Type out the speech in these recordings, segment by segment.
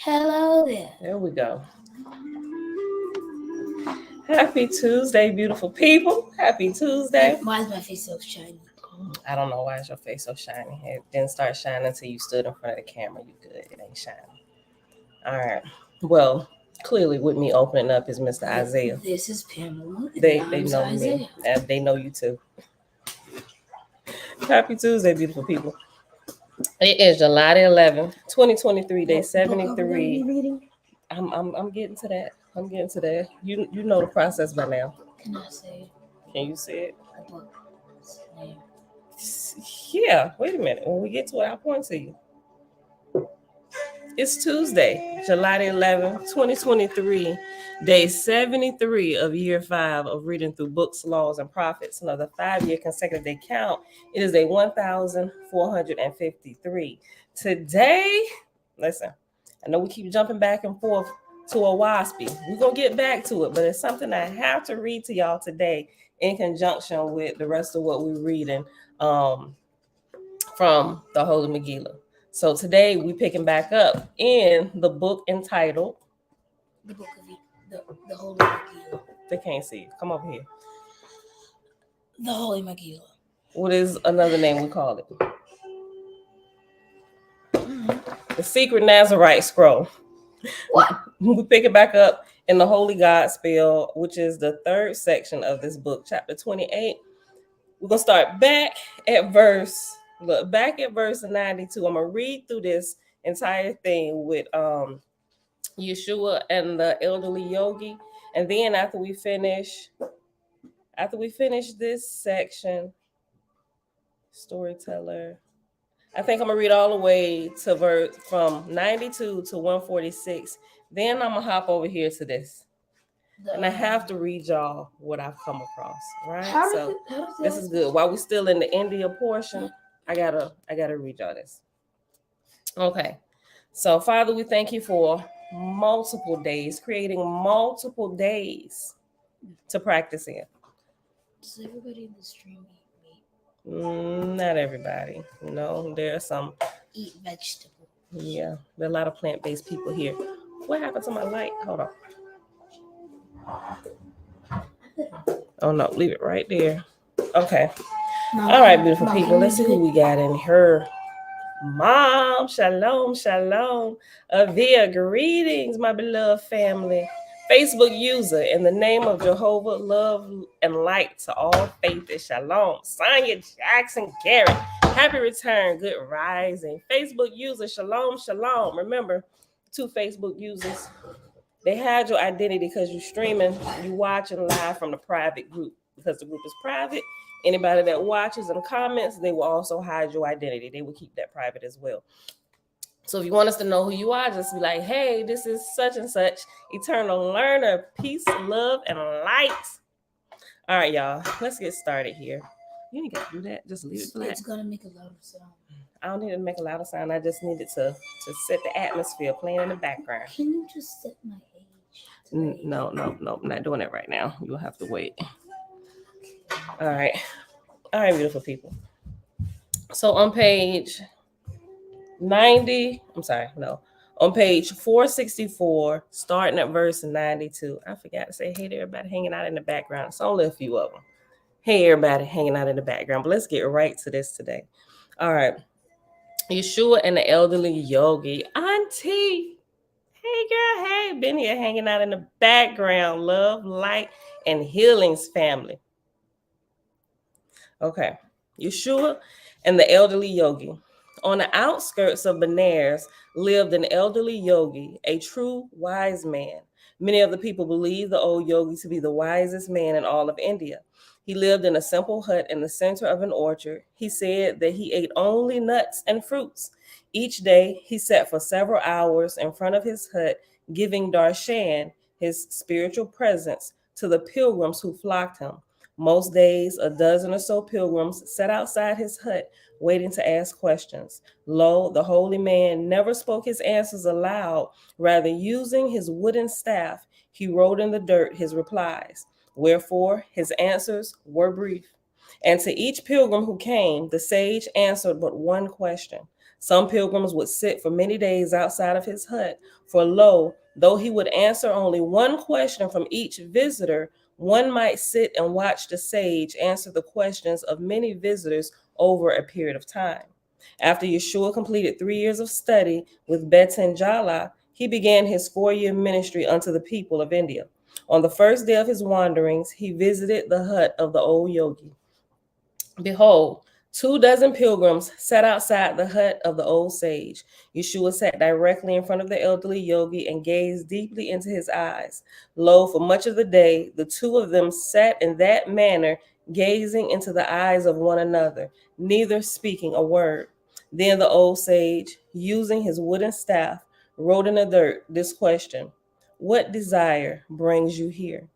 Hello there. There we go. Happy Tuesday, beautiful people. Happy Tuesday. Why is my face so shiny? I don't know why is your face so shiny. It didn't start shining until you stood in front of the camera. You good. It ain't shining. All right. Well, clearly with me opening up is Mr. Isaiah. This is Pamela. They know Isaiah. Me. And they know you too. Happy Tuesday, beautiful people. It is July 11th, 2023, day 73. I'm getting to that. I'm getting to that. You know the process by now. Can I say it? Can you say it? A book name. Yeah, wait a minute. When we get to it, I'll point to you. It's Tuesday, July 11th, 2023, day 73 of year 5 of reading through books, laws, and prophets. Another 5-year consecutive day count. It is day 1453. Today, listen, I know we keep jumping back and forth to a waspy. We're going to get back to it, but it's something I have to read to y'all today in conjunction with the rest of what we're reading from the Holy Megillah. So today we're picking back up in the book entitled The Book of the Holy Megillah. They can't see it. Come over here. The Holy Megillah. What is another name we call it? The SecretNazariteScroll. What? We pick it back up in the Holy God Spell, which is the 3rd section of this book, chapter 28. We're gonna start back at verse 92. I'm gonna read through this entire thing with Yahshua and the elderly Yogi, and then after we finish this section, storyteller, I think I'm gonna read all the way to verse from 92 to 146. Then I'm gonna hop over here to this. And I have to read y'all what I've come across, right? So this is good. While we're still in the India portion, I gotta read y'all this. Okay. So Father, we thank you for multiple days, creating multiple days to practice in. Does everybody in the stream eat meat? Not everybody. No, there are some eat vegetables. Yeah, there are a lot of plant-based people here. What happened to my light? Hold on. Oh no, leave it right there. Okay. All right, beautiful people. Let's see who we got in here. Mom, shalom, shalom. Avia, greetings, my beloved family. Facebook user, in the name of Jehovah, love and light to all faith is shalom. Sonia Jackson Garrett, happy return, good rising. Facebook user, shalom, shalom. Remember, 2 Facebook users, they hide your identity because you're streaming, you watching live from the private group. Because the group is private, anybody that watches and comments, they will also hide your identity. They will keep that private as well. So if you want us to know who you are, just be like, hey, this is such and such, eternal learner, peace, love, and light. All right, y'all, let's get started here. You ain't got to do that. Just leave it flat. It's going to make a louder sound. I don't need it to make a louder sound. I just needed to set the atmosphere, playing in the background. Can you just set my age? No, I'm not doing it right now. You'll have to wait. All right, beautiful people. So on page 464, starting at verse 92. I forgot to say hey to everybody hanging out in the background. It's only a few of them. Hey, everybody hanging out in the background. But let's get right to this today. All right. Yahshua and the elderly Yogi. Auntie. Hey, girl. Hey, been here hanging out in the background. Love, light, and healings family. Okay. Yahshua and the elderly Yogi. On the outskirts of Benares lived an elderly Yogi, a true wise man. Many of the people believed the old Yogi to be the wisest man in all of India. He lived in a simple hut in the center of an orchard. He said that he ate only nuts and fruits. Each day, he sat for several hours in front of his hut, giving darshan, his spiritual presence, to the pilgrims who flocked him. Most days, a dozen or so pilgrims sat outside his hut, waiting to ask questions. Lo, the holy man never spoke his answers aloud. Rather, using his wooden staff, he wrote in the dirt his replies. Wherefore, his answers were brief. And to each pilgrim who came, the sage answered but one question. Some pilgrims would sit for many days outside of his hut, for lo, though he would answer only one question from each visitor, one might sit and watch the sage answer the questions of many visitors over a period of time. After Yahshua completed 3 years of study with Betin Jala, he began his 4-year ministry unto the people of India. On the first day of his wanderings, he visited the hut of the old Yogi. Behold, 24 pilgrims sat outside the hut of the old sage. Yahshua sat directly in front of the elderly Yogi and gazed deeply into his eyes. Lo, for much of the day, the two of them sat in that manner, gazing into the eyes of one another, neither speaking a word. Then the old sage, using his wooden staff, wrote in the dirt this question: "What desire brings you here?"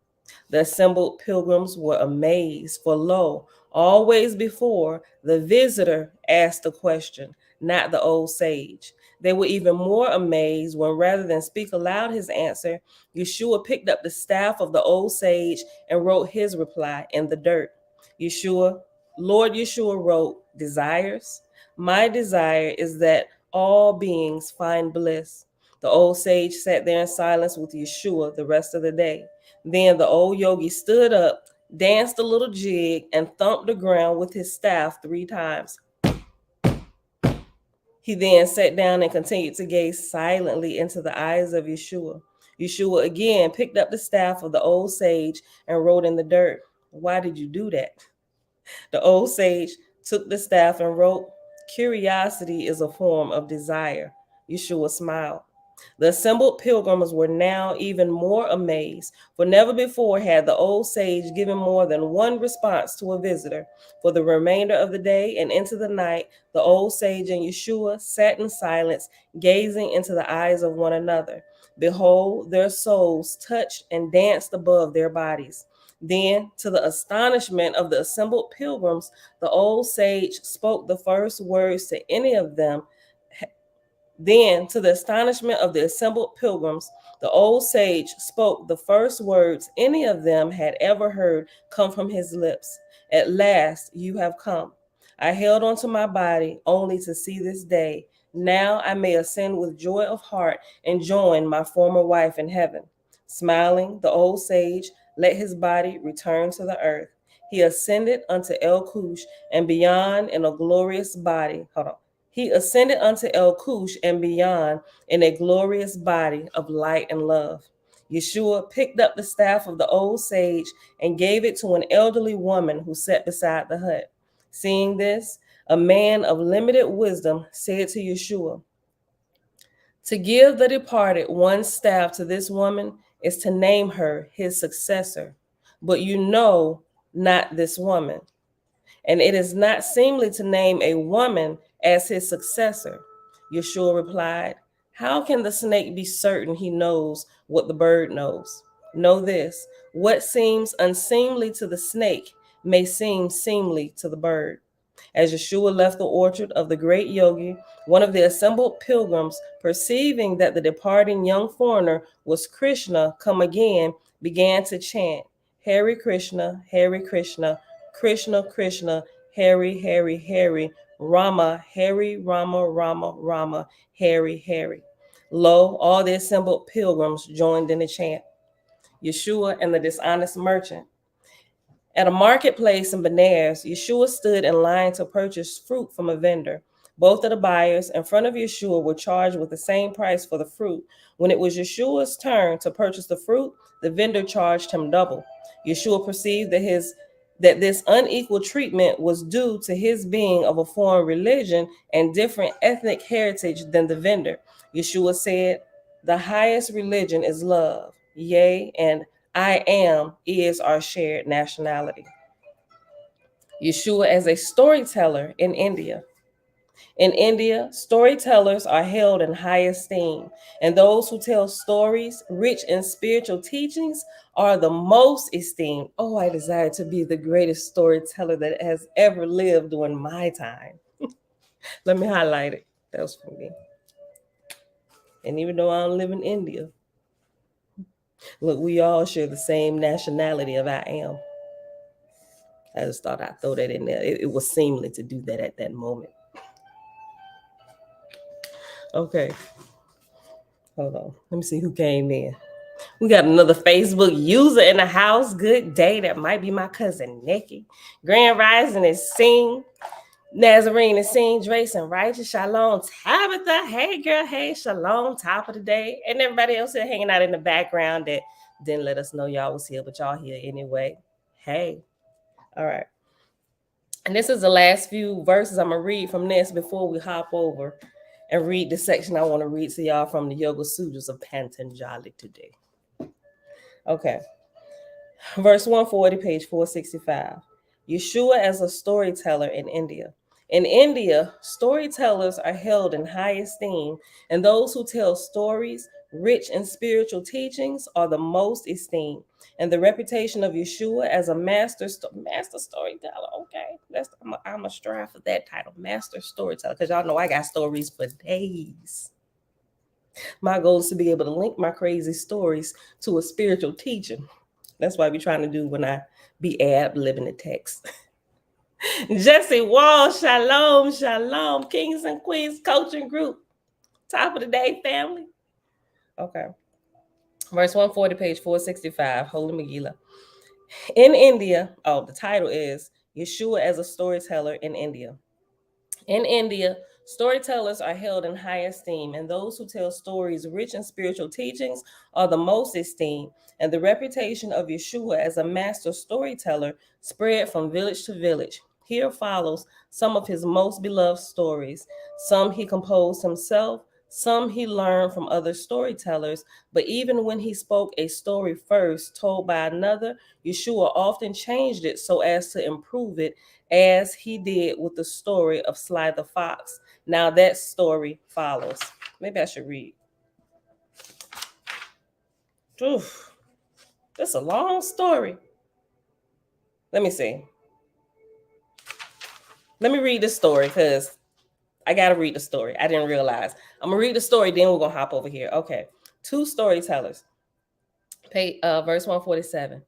The assembled pilgrims were amazed, for lo, always before, the visitor asked the question, not the old sage. They were even more amazed when, rather than speak aloud his answer, Yahshua picked up the staff of the old sage and wrote his reply in the dirt. Lord Yahshua wrote, "Desires? My desire is that all beings find bliss." The old sage sat there in silence with Yahshua the rest of the day. Then the old Yogi stood up, danced a little jig, and thumped the ground with his staff 3 times. He then sat down and continued to gaze silently into the eyes of Yahshua. Yahshua again picked up the staff of the old sage and wrote in the dirt, "Why did you do that?" The old sage took the staff and wrote, "Curiosity is a form of desire." Yahshua smiled. The assembled pilgrims were now even more amazed, for never before had the old sage given more than one response to a visitor. For the remainder of the day and into the night, the old sage and Yahshua sat in silence, gazing into the eyes of one another. Behold, their souls touched and danced above their bodies. Then, to the astonishment of the assembled pilgrims, the old sage spoke the first words to any of them. Then, to the astonishment of the assembled pilgrims, the old sage spoke the first words any of them had ever heard come from his lips. "At last you have come. I held onto my body only to see this day. Now I may ascend with joy of heart and join my former wife in heaven." Smiling, the old sage let his body return to the earth. He ascended unto El Kush and beyond in a glorious body. He ascended unto El Kush and beyond in a glorious body of light and love. Yahshua picked up the staff of the old sage and gave it to an elderly woman who sat beside the hut. Seeing this, a man of limited wisdom said to Yahshua, "To give the departed one staff to this woman is to name her his successor. But you know not this woman. And it is not seemly to name a woman as his successor." Yahshua replied, "How can the snake be certain he knows what the bird knows? Know this: what seems unseemly to the snake may seem seemly to the bird." As Yahshua left the orchard of the great Yogi, one of the assembled pilgrims, perceiving that the departing young foreigner was Krishna come again, began to chant, "Hare Krishna, Hare Krishna, Krishna Krishna, Hare Hare Hare, Rama, Hare Rama, Rama Rama, Hare Hare." Lo, all the assembled pilgrims joined in the chant. Yahshua and the dishonest merchant. At a marketplace in Benares, Yahshua stood in line to purchase fruit from a vendor. Both of the buyers in front of Yahshua were charged with the same price for the fruit. When it was Yahshua's turn to purchase the fruit, the vendor charged him double. Yahshua perceived that this unequal treatment was due to his being of a foreign religion and different ethnic heritage than the vendor. Yahshua said, "The highest religion is love. Yea, and I am is our shared nationality." Yahshua as a storyteller in India. In India, storytellers are held in high esteem, and those who tell stories rich in spiritual teachings are the most esteemed. Oh, I desire to be the greatest storyteller that has ever lived during my time. Let me highlight it. That was for me. And even though I don't live in India, look, we all share the same nationality of I am. I just thought I'd throw that in there. It was seamless to do that at that moment. Okay. Hold on. Let me see who came in. We got another Facebook user in the house. Good day. That might be my cousin Nikki. Grand Rising is seen. Nazarene is seen. Drace and Righteous. Shalom. Tabitha. Hey, girl. Hey, Shalom. Top of the day. And everybody else here hanging out in the background that didn't let us know y'all was here, but y'all here anyway. Hey. All right. And this is the last few verses I'm going to read from this before we hop over and read the section I want to read to y'all from the Yoga Sutras of Patanjali today. Okay. Verse 140, page 465. Yahshua as a storyteller in India. In India, storytellers are held in high esteem, and those who tell stories rich in spiritual teachings are the most esteemed. And the reputation of Yahshua as a master storyteller. Okay, I'm a strive for that title, master storyteller, because y'all know I got stories for days. My goal is to be able to link my crazy stories to a spiritual teaching. That's why we're trying to do when I be ad-libbing the text. Jesse Wall, shalom, shalom. Kings and Queens Coaching Group. Top of the day, family. Okay. Verse 140, page 465, Holy Megillah. In India, the title is Yahshua as a storyteller in India. In India, storytellers are held in high esteem, and those who tell stories rich in spiritual teachings are the most esteemed. And the reputation of Yahshua as a master storyteller spread from village to village. Here follows some of his most beloved stories. Some he composed himself, some he learned from other storytellers, but even when he spoke a story first told by another, Yahshua often changed it so as to improve it, as he did with the story of Sly the Fox. Now that story follows. Maybe I should read. Oof, that's a long story. Let me see. Let me read this story because I got to read the story. I didn't realize. I'm going to read the story, then we're going to hop over here. Okay. Two storytellers. Verse 147.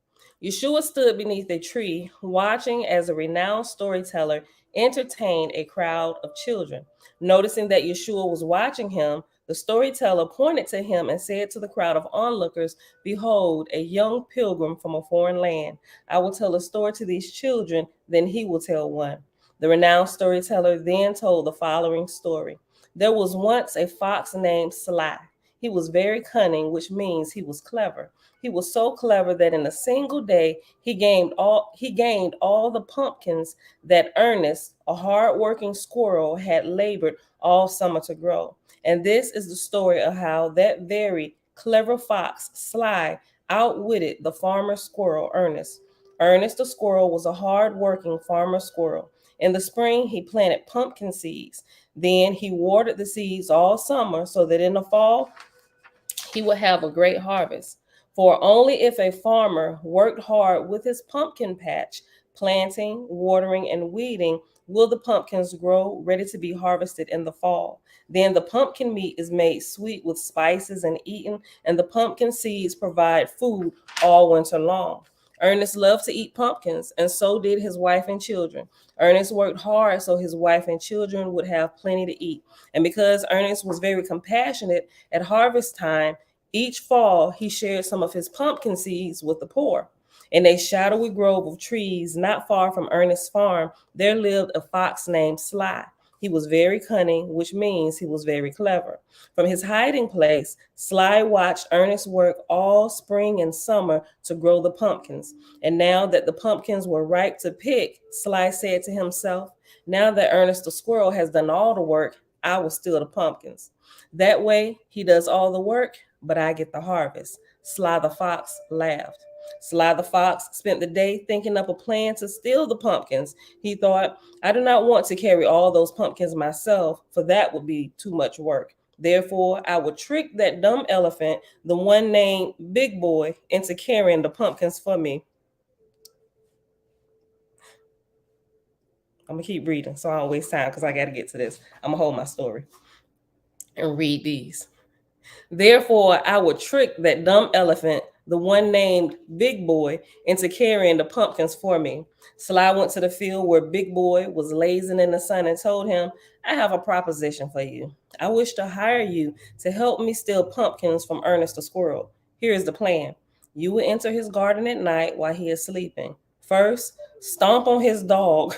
Yahshua stood beneath a tree, watching as a renowned storyteller entertained a crowd of children. Noticing that Yahshua was watching him, the storyteller pointed to him and said to the crowd of onlookers, "Behold, a young pilgrim from a foreign land. I will tell a story to these children, then he will tell one." The renowned storyteller then told the following story. There was once a fox named Sly. He was very cunning, which means he was clever. He was so clever that in a single day he gained all the pumpkins that Ernest, a hard-working squirrel, had labored all summer to grow. And this is the story of how that very clever fox, Sly, outwitted the farmer squirrel, Ernest. Ernest the squirrel was a hard-working farmer squirrel. In the spring, he planted pumpkin seeds. Then he watered the seeds all summer so that in the fall, he would have a great harvest. For only if a farmer worked hard with his pumpkin patch, planting, watering, and weeding, will the pumpkins grow ready to be harvested in the fall. Then the pumpkin meat is made sweet with spices and eaten, and the pumpkin seeds provide food all winter long. Ernest loved to eat pumpkins, and so did his wife and children. Ernest worked hard so his wife and children would have plenty to eat. And because Ernest was very compassionate, at harvest time, each fall, he shared some of his pumpkin seeds with the poor. In a shadowy grove of trees not far from Ernest's farm, there lived a fox named Sly. He was very cunning, which means he was very clever. From his hiding place, Sly watched Ernest work all spring and summer to grow the pumpkins. And now that the pumpkins were ripe to pick, Sly said to himself, "Now that Ernest the squirrel has done all the work, I will steal the pumpkins. That way, he does all the work, but I get the harvest." Sly the fox laughed. Sly the fox spent the day thinking up a plan to steal the pumpkins. He thought, "I do not want to carry all those pumpkins myself, for that would be too much work. Therefore, I would trick that dumb elephant, the one named Big Boy, into carrying the pumpkins for me." I'm going to keep reading so I don't waste time because I got to get to this. I'm going to hold my story and read these. Therefore, I would trick that dumb elephant, the one named Big Boy, into carrying the pumpkins for me. Sly went to the field where Big Boy was lazing in the sun and told him, I have a proposition for you. I wish to hire you to help me steal pumpkins from Ernest the squirrel. Here is the plan. You will enter his garden at night while he is sleeping. First, stomp on his dog.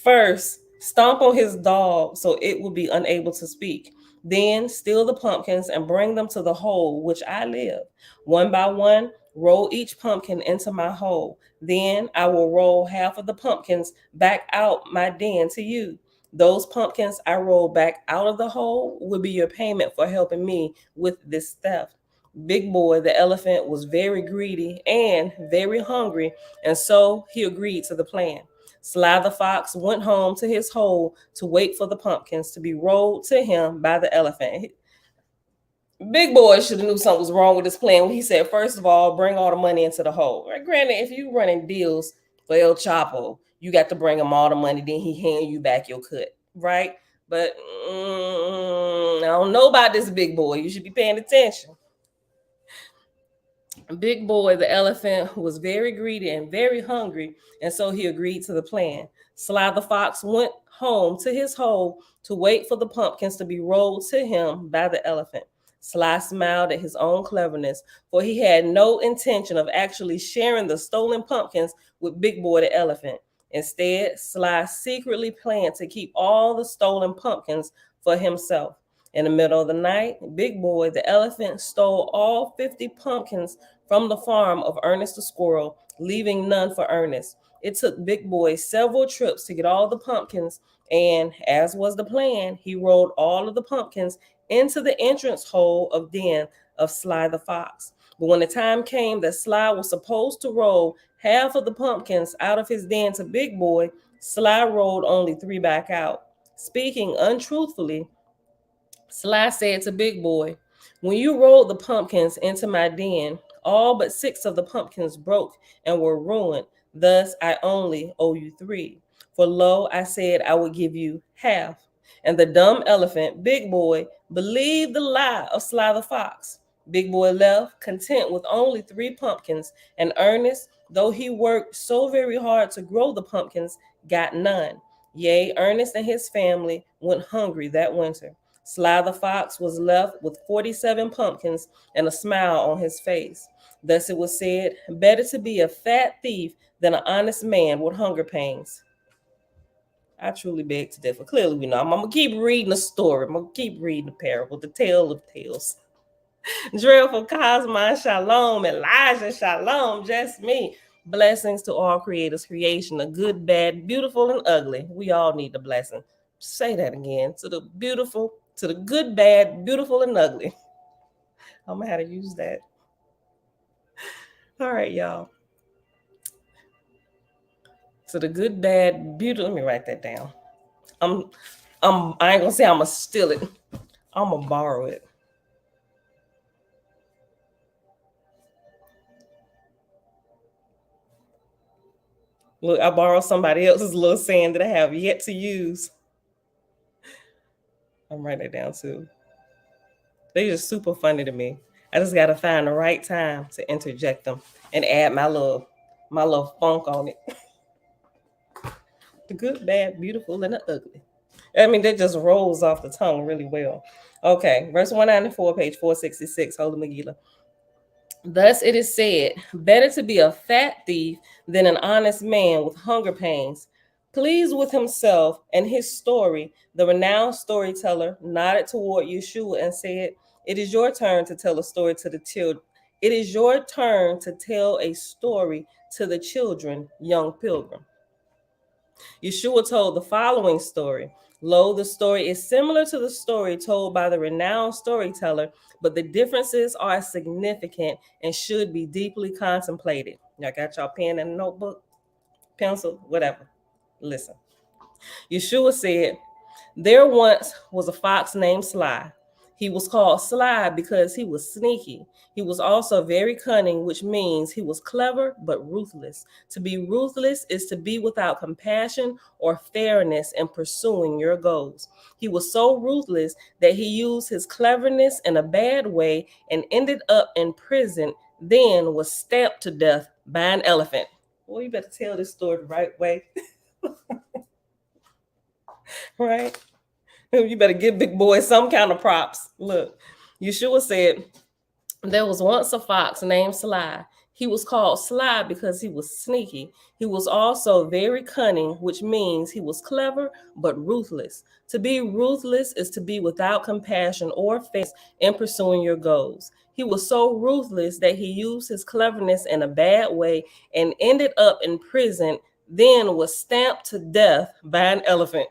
First, stomp on his dog so it will be unable to speak. Then steal the pumpkins and bring them to the hole which I live. One by one, roll each pumpkin into my hole. Then I will roll half of the pumpkins back out my den to you. Those pumpkins I roll back out of the hole will be your payment for helping me with this theft. Big Boy, the elephant, was very greedy and very hungry, and so he agreed to the plan. Sly the fox went home to his hole to wait for the pumpkins to be rolled to him by the elephant. Big Boy should have knew something was wrong with his plan when he said, first of all, bring all the money into the hole. Right? Granted, if you running deals for El Chapo, you got to bring him all the money, then he hand you back your cut, right? But I don't know about this Big Boy. You should be paying attention. Big Boy, the elephant, was very greedy and very hungry, and so he agreed to the plan. Sly the fox went home to his hole to wait for the pumpkins to be rolled to him by the elephant. Sly smiled at his own cleverness, for he had no intention of actually sharing the stolen pumpkins with Big Boy the elephant. Instead, Sly secretly planned to keep all the stolen pumpkins for himself. In the middle of the night, Big Boy the elephant stole all 50 pumpkins from the farm of Ernest the squirrel, leaving none for Ernest. It took Big Boy several trips to get all the pumpkins, and as was the plan, he rolled all of the pumpkins into the entrance hole of den of Sly the fox. But when the time came that Sly was supposed to roll half of the pumpkins out of his den to Big Boy, Sly rolled only 3 back out. Speaking untruthfully, Sly said to Big Boy, when you rolled the pumpkins into my den, all but 6 of the pumpkins broke and were ruined. Thus I only owe you 3. For lo, I said I would give you half. And the dumb elephant, Big Boy, believed the lie of Sly the fox. Big Boy left, content with only 3 pumpkins, and Ernest, though he worked so very hard to grow the pumpkins, got none. Yea, Ernest and his family went hungry that winter. Sly the fox was left with 47 pumpkins and a smile on his face. Thus it was said, better to be a fat thief than an honest man with hunger pains. I truly beg to differ. Clearly, we know. I'm going to keep reading the story. I'm going to keep reading the parable, the tale of tales. Dreadful Cosmo, shalom. Elijah, shalom. Just me. Blessings to all creators, creation, the good, bad, beautiful, and ugly. We all need the blessing. Say that again. To the beautiful, to the good, bad, beautiful, and ugly. I don't know how to use that. All right, y'all. To the good, bad, beautiful. Let me write that down. I ain't gonna say I'm gonna steal it. I'm gonna borrow it. Look, I borrowed somebody else's little saying that I have yet to use. I'm writing it down too. They're just super funny to me. I just gotta find the right time to interject them and add my little funk on it. The good, bad, beautiful, and the ugly. I mean, that just rolls off the tongue really well. Okay, verse 194, page 466, Holy Megillah. Thus it is said, better to be a fat thief than an honest man with hunger pains. Pleased with himself and his story, the renowned storyteller nodded toward Yahshua and said, it is your turn to tell a story to the children. It is your turn to tell a story to the children, young pilgrim. Yahshua told the following story. Lo, the story is similar to the story told by the renowned storyteller, but the differences are significant and should be deeply contemplated. Y'all got y'all pen and notebook, pencil, whatever. Listen. Yahshua said, there once was a fox named Sly. He was called Sly because he was sneaky. He was also very cunning, which means he was clever but ruthless. To be ruthless is to be without compassion or fairness in pursuing your goals. He was so ruthless that he used his cleverness in a bad way and ended up in prison, then was stamped to death by an elephant. Well, you better tell this story the right way. Right? You better give big boy some kind of props. Look, Yahshua said, there was once a fox named Sly. He was called Sly because he was sneaky. He was also very cunning, which means he was clever but ruthless. To be ruthless is to be without compassion or fairness in pursuing your goals. He was so ruthless that he used his cleverness in a bad way and ended up in prison, then was stamped to death by an elephant.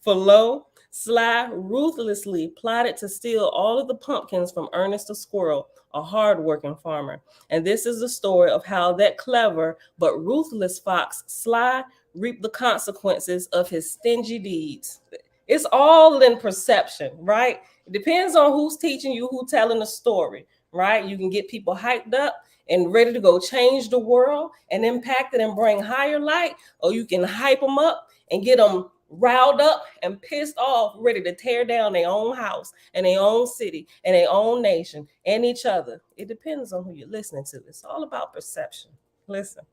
For lo, Sly ruthlessly plotted to steal all of the pumpkins from Ernest the squirrel, a hard-working farmer. And this is the story of how that clever but ruthless fox, Sly, reaped the consequences of his stingy deeds. It's all in perception, right? It depends on who's teaching you, who's telling the story, right? You can get people hyped up and ready to go change the world and impact it and bring higher light, or you can hype them up and get them riled up and pissed off, ready to tear down their own house and their own city and their own nation and each other. It depends on who you're listening to. It's all about perception. Listen,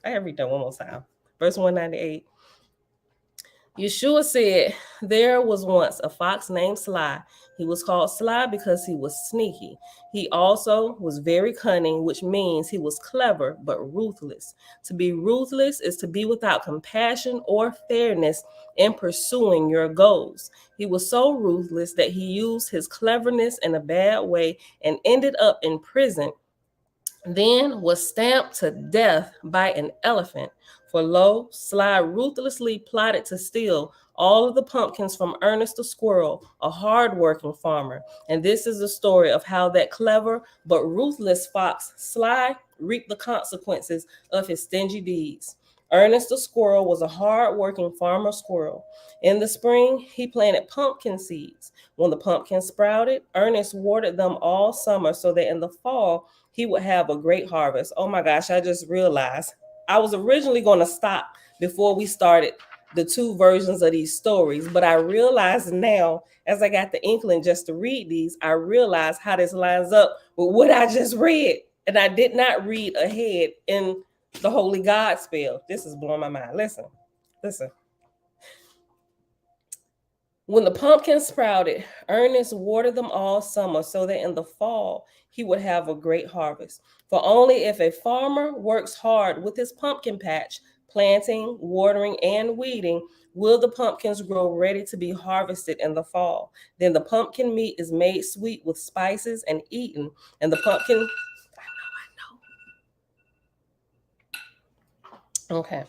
I have read that one more time. Verse 198. Yahshua said, there was once a fox named Sly. He was called Sly because he was sneaky. He also was very cunning, which means he was clever but ruthless. To be ruthless is to be without compassion or fairness in pursuing your goals. He was so ruthless that he used his cleverness in a bad way and ended up in prison, then was stamped to death by an elephant. For lo, Sly ruthlessly plotted to steal all of the pumpkins from Ernest the squirrel, a hard-working farmer. And this is the story of how that clever but ruthless fox, Sly, reaped the consequences of his stingy deeds. Ernest the squirrel was a hard-working farmer squirrel. In the spring, he planted pumpkin seeds. When the pumpkins sprouted, Ernest watered them all summer so that in the fall, he would have a great harvest. Oh my gosh, I just realized I was originally going to stop before we started the two versions of these stories, but I realized now, as I got the inkling just to read these, I realized how this lines up with what I just read. And I did not read ahead in the Holy God spell. This is blowing my mind. Listen. When the pumpkins sprouted, Ernest watered them all summer so that in the fall he would have a great harvest. For only if a farmer works hard with his pumpkin patch, planting, watering, and weeding, will the pumpkins grow ready to be harvested in the fall. Then the pumpkin meat is made sweet with spices and eaten, and the pumpkin... I know. Okay.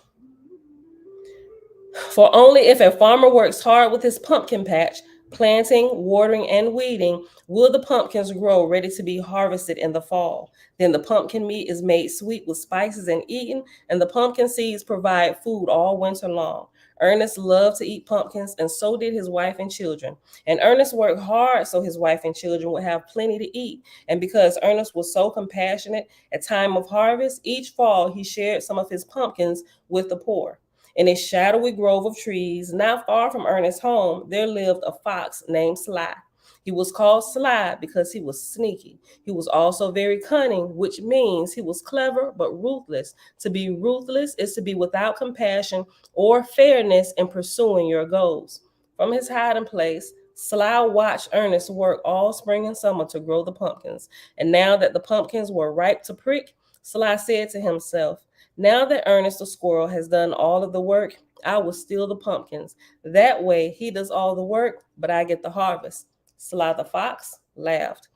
For only if a farmer works hard with his pumpkin patch, planting, watering, and weeding, will the pumpkins grow ready to be harvested in the fall. Then the pumpkin meat is made sweet with spices and eaten, and the pumpkin seeds provide food all winter long. Ernest loved to eat pumpkins, and so did his wife and children. And Ernest worked hard so his wife and children would have plenty to eat. And because Ernest was so compassionate, at time of harvest, each fall he shared some of his pumpkins with the poor. In a shadowy grove of trees, not far from Ernest's home, there lived a fox named Sly. He was called Sly because he was sneaky. He was also very cunning, which means he was clever but ruthless. To be ruthless is to be without compassion or fairness in pursuing your goals. From his hiding place, Sly watched Ernest work all spring and summer to grow the pumpkins. And now that the pumpkins were ripe to prick, Sly said to himself, now that Ernest the squirrel has done all of the work, I will steal the pumpkins. That way he does all the work, but I get the harvest. Sly the fox laughed.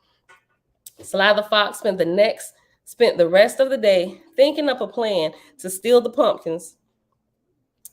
Sly the fox spent the rest of the day thinking up a plan to steal the pumpkins.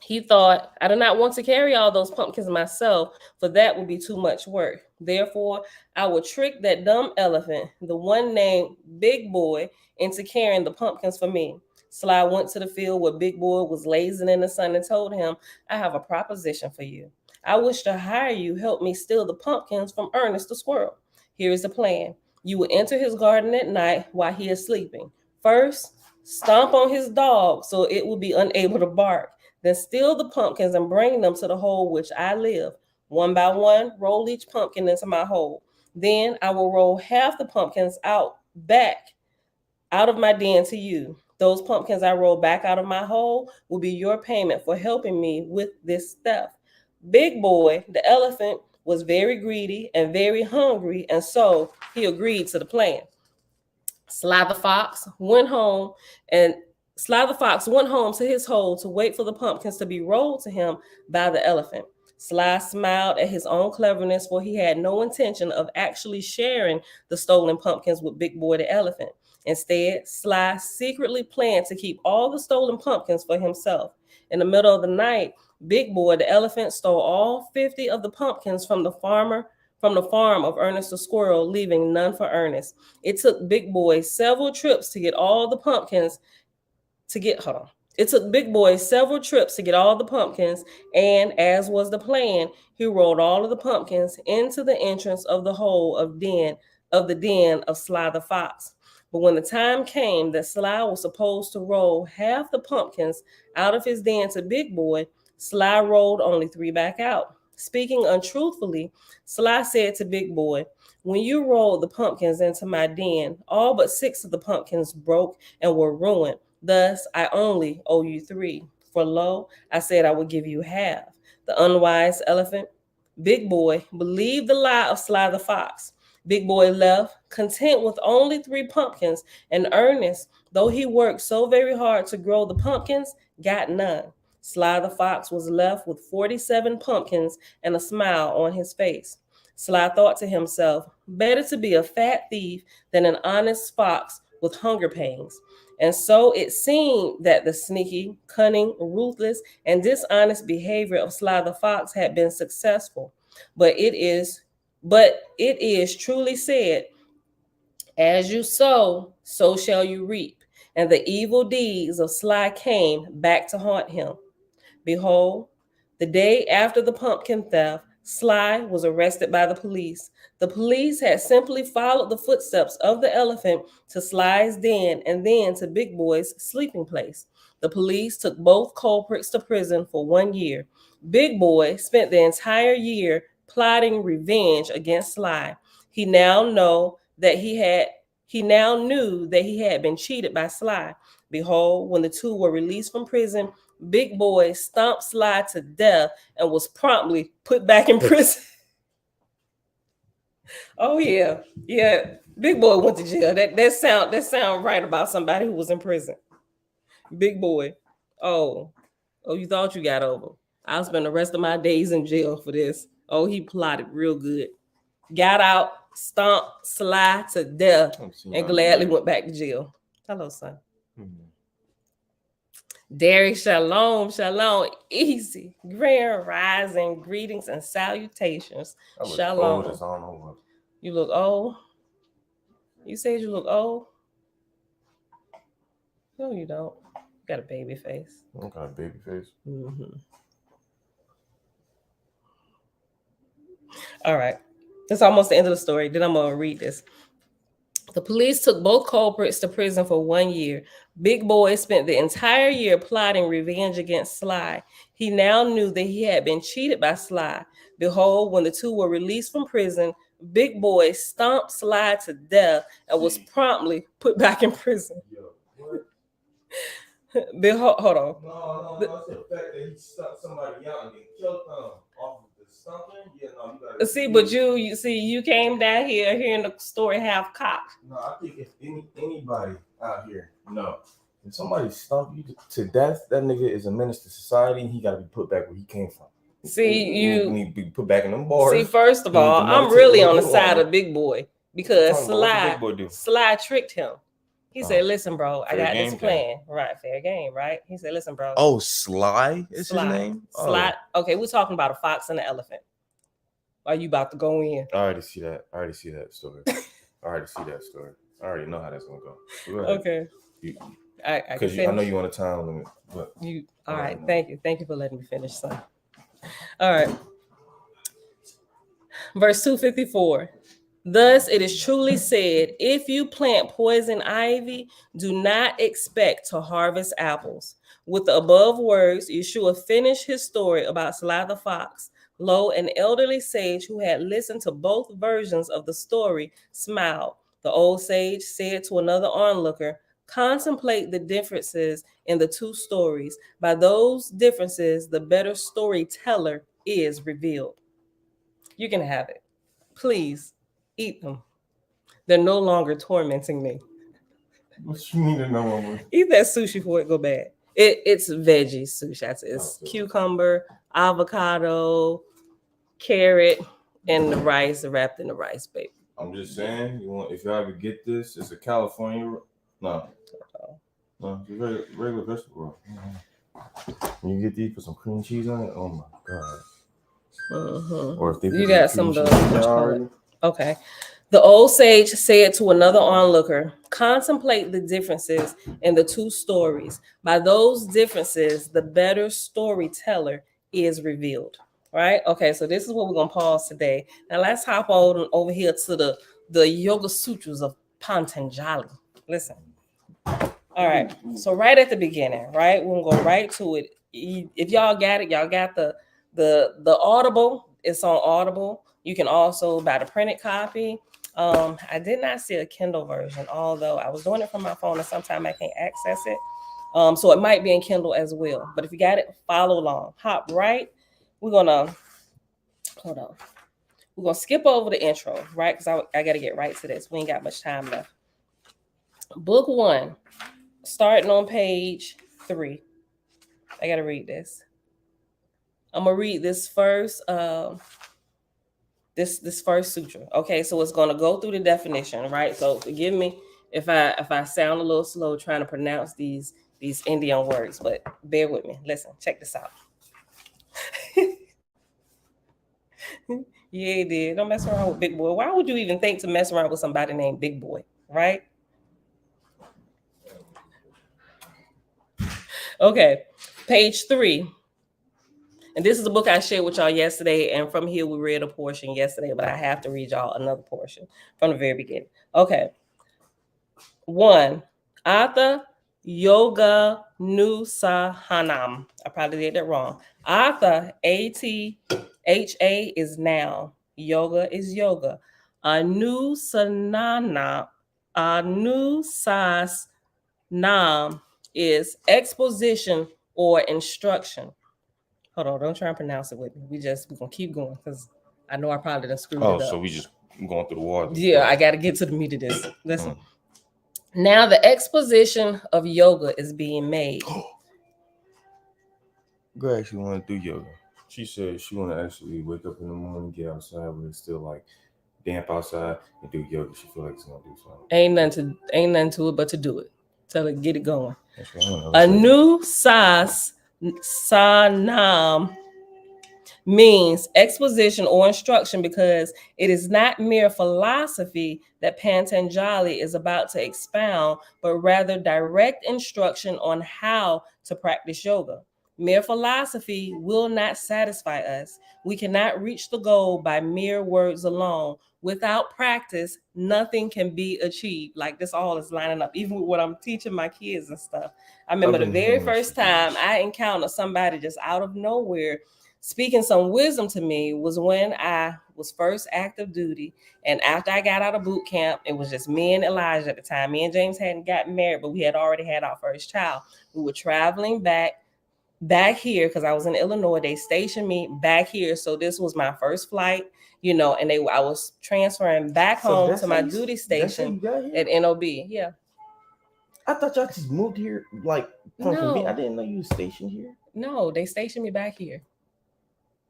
He thought, I do not want to carry all those pumpkins myself, for that would be too much work. Therefore, I will trick that dumb elephant, the one named Big Boy, into carrying the pumpkins for me. Sly went to the field where Big Boy was lazing in the sun and told him, I have a proposition for you. I wish to hire you help me steal the pumpkins from Ernest the squirrel. Here is the plan. You will enter his garden at night while he is sleeping. First, stomp on his dog so it will be unable to bark. Then steal the pumpkins and bring them to the hole which I live. One by one, roll each pumpkin into my hole. Then I will roll half the pumpkins back out of my den to you. Those pumpkins I roll back out of my hole will be your payment for helping me with this theft. Big Boy, the elephant, was very greedy and very hungry, and so he agreed to the plan. Sly the Fox went home and Sly the Fox went home to his hole to wait for the pumpkins to be rolled to him by the elephant. Sly smiled at his own cleverness, for he had no intention of actually sharing the stolen pumpkins with Big Boy the elephant. Instead, Sly secretly planned to keep all the stolen pumpkins for himself. In the middle of the night, Big Boy the elephant stole all 50 of the pumpkins from the farm of Ernest the squirrel, leaving none for Ernest. It took Big Boy several trips to get all the pumpkins to get hold on. It took Big Boy several trips to get all the pumpkins, and as was the plan, he rolled all of the pumpkins into the entrance of the hole of the den of Sly the Fox. But when the time came that Sly was supposed to roll half the pumpkins out of his den to Big Boy, Sly rolled only 3 back out. Speaking untruthfully, Sly said to Big Boy, "When you rolled the pumpkins into my den, all but 6 of the pumpkins broke and were ruined. Thus, I only owe you 3. For lo, I said I would give you half." The unwise elephant, Big Boy, believed the lie of Sly the Fox. Big Boy left, content with only 3 pumpkins, and Ernest, though he worked so very hard to grow the pumpkins, got none. Sly the Fox was left with 47 pumpkins and a smile on his face. Sly thought to himself, better to be a fat thief than an honest fox with hunger pains. And so it seemed that the sneaky, cunning, ruthless, and dishonest behavior of Sly the Fox had been successful. But it is truly said, as you sow, so shall you reap. And the evil deeds of Sly came back to haunt him. Behold, the day after the pumpkin theft, Sly was arrested by the police. The police had simply followed the footsteps of the elephant to Sly's den and then to Big Boy's sleeping place. The police took both culprits to prison for 1 year. Big Boy spent the entire year plotting revenge against Sly. He now knew that he had been cheated by Sly. Behold, when the two were released from prison, Big Boy stomped Sly to death and was promptly put back in prison. Oh yeah. Big Boy went to jail. That sound right about somebody who was in prison. Big Boy. Oh, you thought you got over. I'll spend the rest of my days in jail for this. Oh, he plotted real good. Got out, stomped Sly to death, and gladly went back to jail. Hello, son. Mm-hmm. Derek, shalom, easy, grand rising, greetings and salutations. Shalom. You look old? You said you look old? No, you don't. You got a baby face. I got a baby face. Mm-hmm. All right. That's almost the end of the story. Then I'm going to read this. The police took both culprits to prison for 1 year. Big Boy spent the entire year plotting revenge against Sly. He now knew that he had been cheated by Sly. Behold, when the two were released from prison, Big Boy stomped Sly to death and was promptly put back in prison. Behold, hold on. No, it's the fact that he stuck somebody out and then killed them off of the stomping. Yeah, no, you gotta see, but you came down here hearing the story half cocked. No, I think if anybody out here, if somebody stomp you to death, that nigga is a menace to society and he gotta be put back where he came from. You need to be put back in them bars. See, first of all, I'm really on the side of Big Boy because Sly tricked him. He said, "Listen, bro, I got this plan." Right, fair game, right? He said, "Listen, bro." Oh, Sly is his name? Sly. Okay, we're talking about a fox and an elephant. Are you about to go in? I already see that story. I already know how that's gonna go. Okay. Because I know you want a time limit. But all right. Thank you for letting me finish, son. All right. Verse 254. Thus it is truly said, if you plant poison ivy, do not expect to harvest apples. With the above words, Yahshua finished his story about Sly the Fox. Lo, an elderly sage who had listened to both versions of the story smiled. The old sage said to another onlooker, contemplate the differences in the two stories. By those differences, the better storyteller is revealed. You can have it. Please eat them. They're no longer tormenting me. What you need to know? Eat that sushi before it go bad. It's veggie sushi. It's cucumber, avocado, carrot, and the rice wrapped in the rice, baby. I'm just saying, if y'all ever get this, it's a California. No, it's a regular vegetable. When you get these, put some cream cheese on it. Oh my god. Or if they you got some of the okay. The old sage said to another onlooker, contemplate the differences in the two stories. By those differences, the better storyteller is revealed. Right? Okay, so this is what we're going to pause today. Now let's hop on over here to the Yoga Sutras of Patanjali. Listen. All right, so right at the beginning, right? We're going to go right to it. If y'all got it, y'all got the Audible. It's on Audible. You can also buy the printed copy. I did not see a Kindle version, although I was doing it from my phone and sometimes I can't access it. So it might be in Kindle as well. But if you got it, follow along. Hop right. We're gonna hold on. We're gonna skip over the intro, right? Because I gotta get right to this. We ain't got much time left. Book 1, starting on page 3. I gotta read this. I'm gonna read this first. This first sutra. Okay, so it's gonna go through the definition, right? So forgive me if I sound a little slow trying to pronounce these Indian words, but bear with me. Listen, check this out. Yeah, it did. Don't mess around with Big Boy. Why would you even think to mess around with somebody named Big Boy, right? Okay, page 3. And this is the book I shared with y'all yesterday. And from here, we read a portion yesterday, but I have to read y'all another portion from the very beginning. Okay. 1. Atha Yoga Nusahanam. I probably did that wrong. Atha, A-T-H-A is now. Yoga is yoga. Anusasnam is exposition or instruction. Hold on, don't try and pronounce it with me. We're gonna keep going because I know I probably done screwed it up. So we just going through the water. Yeah, I gotta get to the meat of this. Listen. Now the exposition of yoga is being made. Girl actually want to do yoga. She said she want to actually wake up in the morning, get outside when it's still like damp outside, and do yoga. She feel like it's gonna do something. Ain't nothing to it but to do it. Tell her get it going. That's right. Anusasnam means exposition or instruction because it is not mere philosophy that Patanjali is about to expound, but rather direct instruction on how to practice yoga. Mere philosophy will not satisfy us. We cannot reach the goal by mere words alone. Without practice, nothing can be achieved. Like this all is lining up, even with what I'm teaching my kids and stuff. I remember the very first time I encountered somebody just out of nowhere speaking some wisdom to me was when I was first active duty. And after I got out of boot camp, it was just me and Elijah at the time. Me and James hadn't gotten married, but we had already had our first child. We were traveling back here because I was in Illinois. They stationed me back here. So this was my first flight, and I was transferring back home to my duty station at NOB. Yeah. I thought y'all just moved here like from convenience. I didn't know you were stationed here. No, they stationed me back here.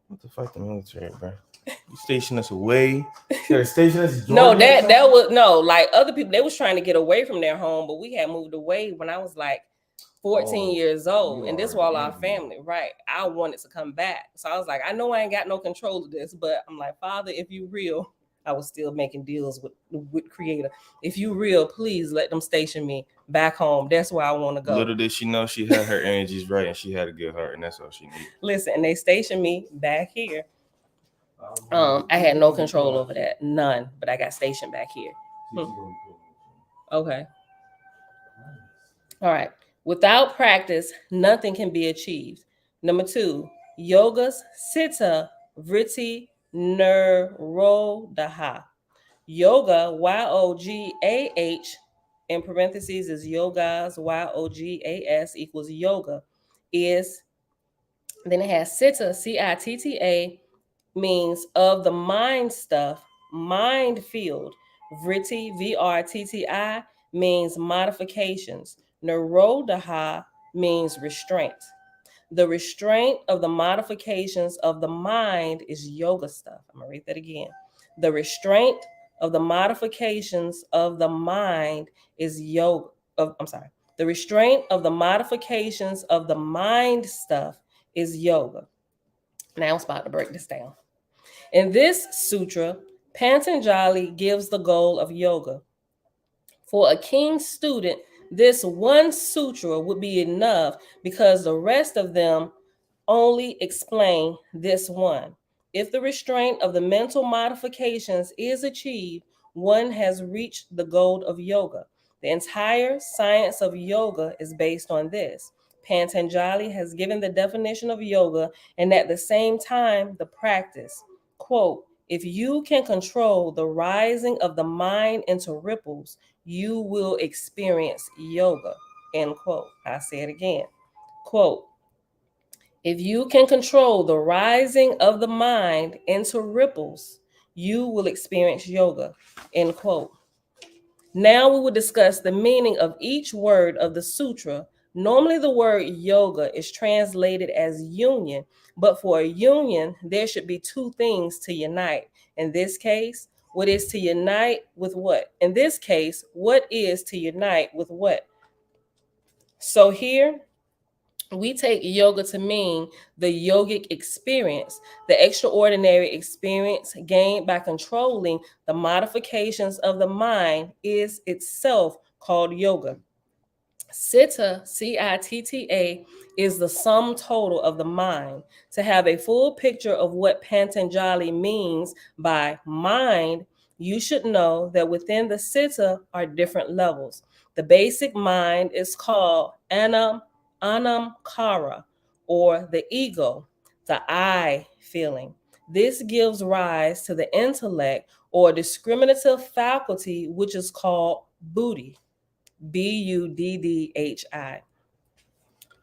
What the fuck, the military, bro? You stationed us away. Yeah, stationed us. No, that was no. Like other people, they was trying to get away from their home, but we had moved away when I was like 14 years old, and this was all our family, right? I wanted to come back, so I was like, I know I ain't got no control of this, but I'm like, Father, if you real, I was still making deals with Creator. If you real, please let them station me back home. That's where I want to go. Little did she know she had her energies right, and she had a good heart, and that's all she needed. Listen, and they stationed me back here. I had no control over that, none, but I got stationed back here. Okay. All right. Without practice, nothing can be achieved. Number 2, yoga's siddha vritti nirodha. Yoga, Y-O-G-A-H, in parentheses is yogas, Y-O-G-A-S equals yoga, is Then it has Citta, Citta, means of the mind stuff, mind field. Vritti, Vrtti, means modifications. Narodaha means restraint. The restraint of the modifications of the mind is yoga stuff. I'm going to read that again. The restraint of the modifications of the mind is yoga. The restraint of the modifications of the mind stuff is yoga. Now I'm about to break this down. In this sutra, Patanjali gives the goal of yoga. For a keen student, this one sutra would be enough because the rest of them only explain this one. If the restraint of the mental modifications is achieved, one has reached the goal of yoga. The entire science of yoga is based on this. Patanjali has given the definition of yoga and at the same time the practice. Quote, if you can control the rising of the mind into ripples, you will experience yoga. End quote. I say it again. Quote, if you can control the rising of the mind into ripples, you will experience yoga. End quote. Now we will discuss the meaning of each word of the sutra. Normally the word yoga is translated as union, but for a union, there should be two things to unite. In this case, what is to unite with what? In this case, what is to unite with what? So here, we take yoga to mean the yogic experience, the extraordinary experience gained by controlling the modifications of the mind is itself called yoga. Citta, Citta, is the sum total of the mind. To have a full picture of what Patanjali means by mind, you should know that within the Citta are different levels. The basic mind is called Anamkara, or the ego, the I feeling. This gives rise to the intellect or discriminative faculty, which is called buddhi. Buddhi.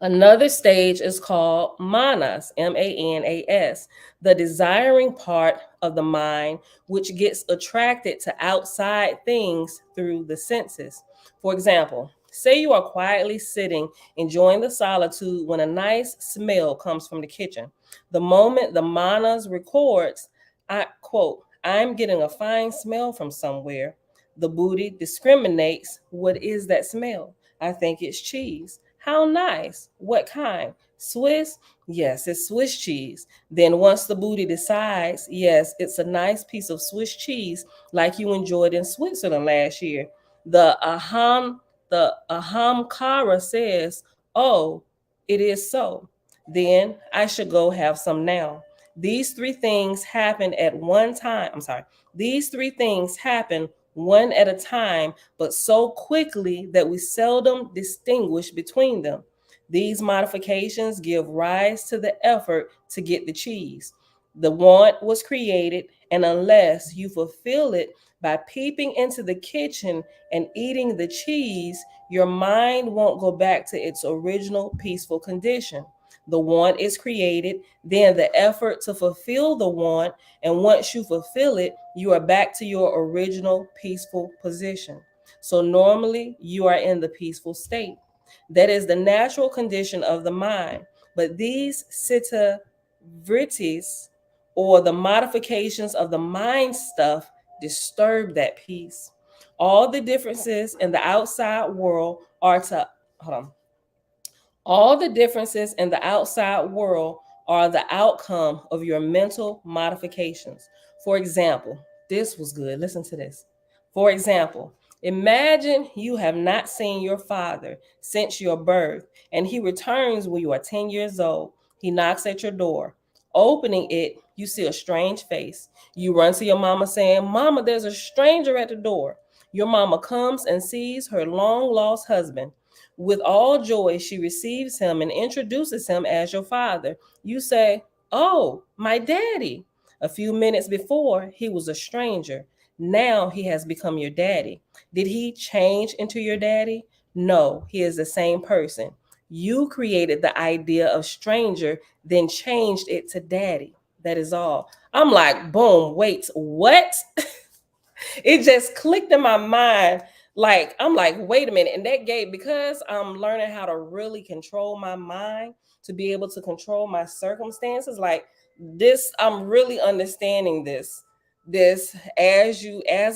Another stage is called manas, Manas, the desiring part of the mind, which gets attracted to outside things through the senses. For example, say you are quietly sitting, enjoying the solitude when a nice smell comes from the kitchen. The moment the manas records, I quote, I'm getting a fine smell from somewhere, the buddhi discriminates, what is that smell? I think it's cheese. How nice. What kind? Swiss? Yes, it's Swiss cheese. Then once the buddhi decides, yes, it's a nice piece of Swiss cheese like you enjoyed in Switzerland last year. The ahamkara says, oh, it is so. Then I should go have some now. These three things happen at one time. These three things happen one at a time, but so quickly that we seldom distinguish between them. These modifications give rise to the effort to get the cheese. The want was created, and unless you fulfill it by peeping into the kitchen and eating the cheese, your mind won't go back to its original peaceful condition. The want is created, then the effort to fulfill the want, and once you fulfill it, you are back to your original peaceful position. So normally you are in the peaceful state. That is the natural condition of the mind. But these citta vrittis, or the modifications of the mind stuff, disturb that peace. All the differences in the outside world are to, hold on. All the differences in the outside world are the outcome of your mental modifications. For example, this was good. Listen to this. For example, imagine you have not seen your father since your birth, and he returns when you are 10 years old. He knocks at your door. Opening it, you see a strange face. You run to your mama saying, Mama, there's a stranger at the door. Your mama comes and sees her long lost husband. With all joy, she receives him and introduces him as your father. You say, Oh, my daddy. A few minutes before, he was a stranger. Now he has become your daddy. Did he change into your daddy? No, he is the same person. You created the idea of stranger, then changed it to daddy. That is all. I'm like, boom, wait, what? It just clicked in my mind. Like, I'm like, wait a minute. And that gave, because I'm learning how to really control my mind, to be able to control my circumstances, like this, I'm really understanding this. This, as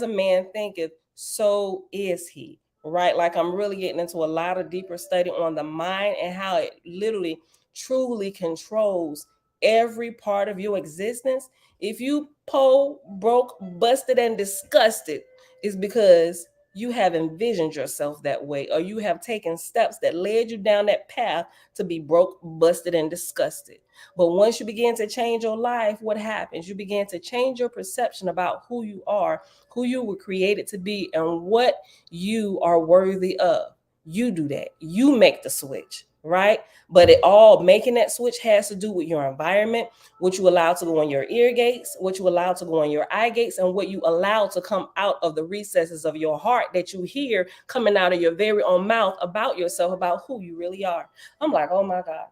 a man thinketh, so is he. Right? Like, I'm really getting into a lot of deeper study on the mind and how it literally truly controls every part of your existence. If you poor, broke, busted, and disgusted, it's because you have envisioned yourself that way, or you have taken steps that led you down that path to be broke, busted, and disgusted. But once you begin to change your life, what happens? You begin to change your perception about who you are, who you were created to be, and what you are worthy of. You do that. You make the switch, right? But it all, making that switch has to do with your environment, what you allow to go on your ear gates, what you allow to go on your eye gates, and what you allow to come out of the recesses of your heart that you hear coming out of your very own mouth about yourself, about who you really are. I'm like, oh my God.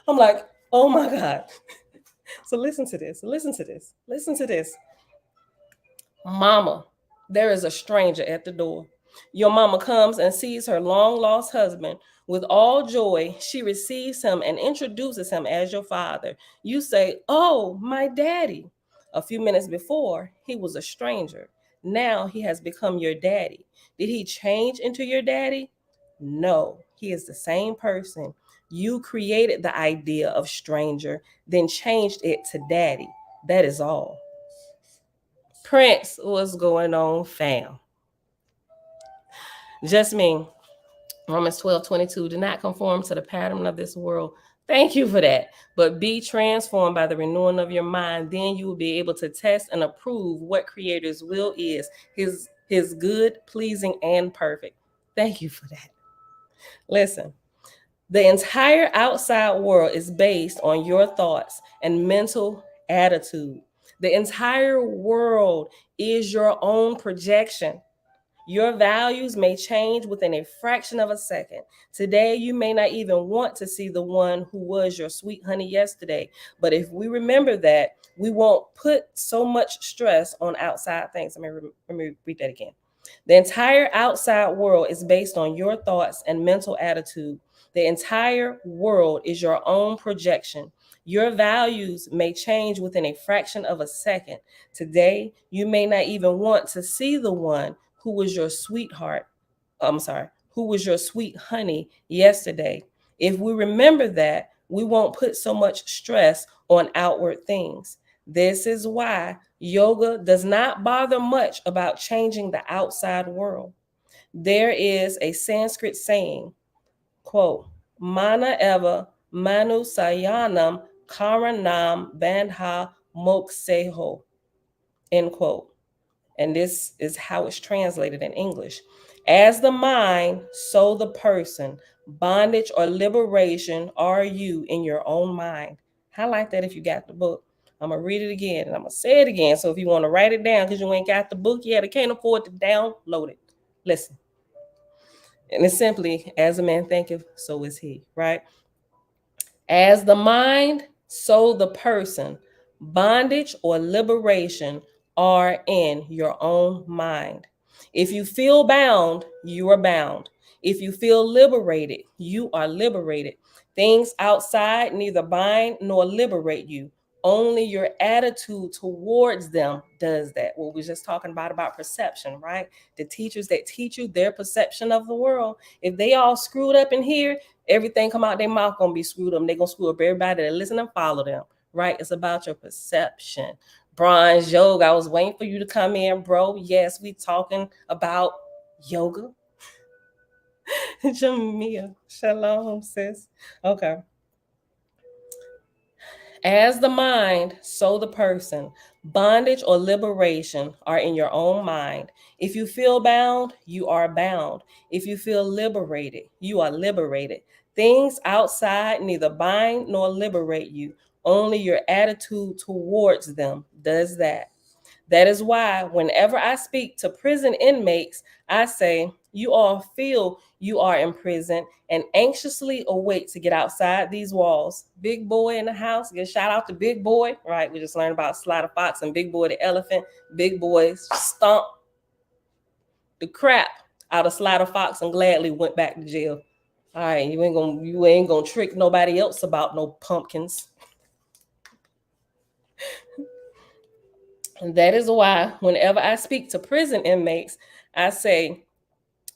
I'm like, oh my God. So listen to this. Listen to this. Listen to this. Mama, there is a stranger at the door. Your mama comes and sees her long lost husband. With all joy, she receives him and introduces him as your father. You say, oh, my daddy. A few minutes before, he was a stranger. Now he has become your daddy. Did he change into your daddy? No, he is the same person. You created the idea of stranger, then changed it to daddy. That is all. Prince, what's going on, fam? Just me. Romans 12:22. Do not conform to the pattern of this world. Thank you for that. But be transformed by the renewing of your mind. Then you will be able to test and approve what Creator's will is, his good, pleasing, and perfect. Thank you for that. Listen, the entire outside world is based on your thoughts and mental attitude. The entire world is your own projection. Your values may change within a fraction of a second. Today, you may not even want to see the one who was your sweet honey yesterday. But if we remember that, we won't put so much stress on outside things. Let me read that again. The entire outside world is based on your thoughts and mental attitude. The entire world is your own projection. Your values may change within a fraction of a second. Today, you may not even want to see the one who was your sweetheart. Who was your sweet honey yesterday. If we remember that, we won't put so much stress on outward things. This is why yoga does not bother much about changing the outside world. There is a Sanskrit saying, quote, Mana eva manu sayanam karanam bandha mokseho, end quote. And this is how it's translated in English. As the mind, so the person. Bondage or liberation are you in your own mind. Highlight that if you got the book. I'm going to read it again and I'm going to say it again. So if you want to write it down because you ain't got the book yet, I can't afford to download it. Listen. And it's simply, as a man thinketh, so is he, right? As the mind, so the person. Bondage or liberation are in your own mind. If you feel bound, you are bound. If you feel liberated, you are liberated. Things outside neither bind nor liberate you. Only your attitude towards them does that. What we were just talking about perception, right? The teachers that teach you their perception of the world, if they all screwed up in here, everything come out their mouth gonna be screwed up. They're gonna screw up everybody that listen and follow them, right? It's about your perception. Bronze Yoga, I was waiting for you to come in, bro. Yes, we talking about yoga. Jamia, shalom, sis. Okay. As the mind, so the person. Bondage or liberation are in your own mind. If you feel bound, you are bound. If you feel liberated, you are liberated. Things outside neither bind nor liberate you. Only your attitude towards them does that. That is why whenever I speak to prison inmates, I say, You all feel you are imprisoned and anxiously await to get outside these walls. Big Boy in the house. Get shout out to Big Boy. Right, we just learned about Slider Fox and Big Boy the elephant. Big Boy stomped the crap out of Slider Fox and gladly went back to jail. All right, you ain't gonna trick nobody else about no pumpkins. And that is why whenever I speak to prison inmates, I say,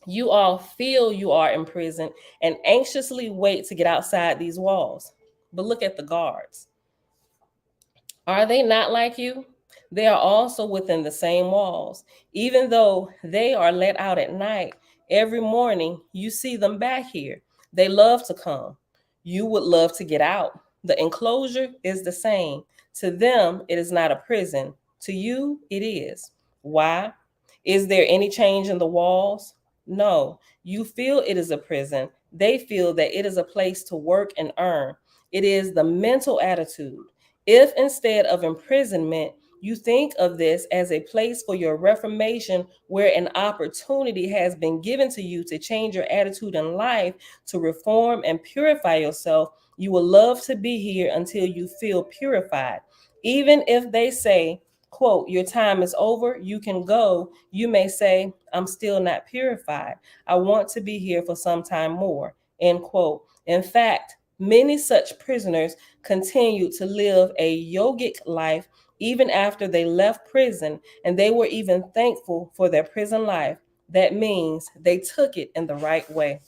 you all feel you are imprisoned and anxiously wait to get outside these walls. But look at the guards. Are they not like you? They are also within the same walls. Even though they are let out at night, every morning you see them back here. They love to come. You would love to get out. The enclosure is the same. To them, it is not a prison. To you, it is. Why? Is there any change in the walls? No. You feel it is a prison. They feel that it is a place to work and earn. It is the mental attitude. If instead of imprisonment, you think of this as a place for your reformation, where an opportunity has been given to you to change your attitude in life, to reform and purify yourself, you will love to be here until you feel purified. Even if they say, quote, your time is over, you can go, you may say, I'm still not purified. I want to be here for some time more, end quote. In fact, many such prisoners continued to live a yogic life even after they left prison, and they were even thankful for their prison life. That means they took it in the right way.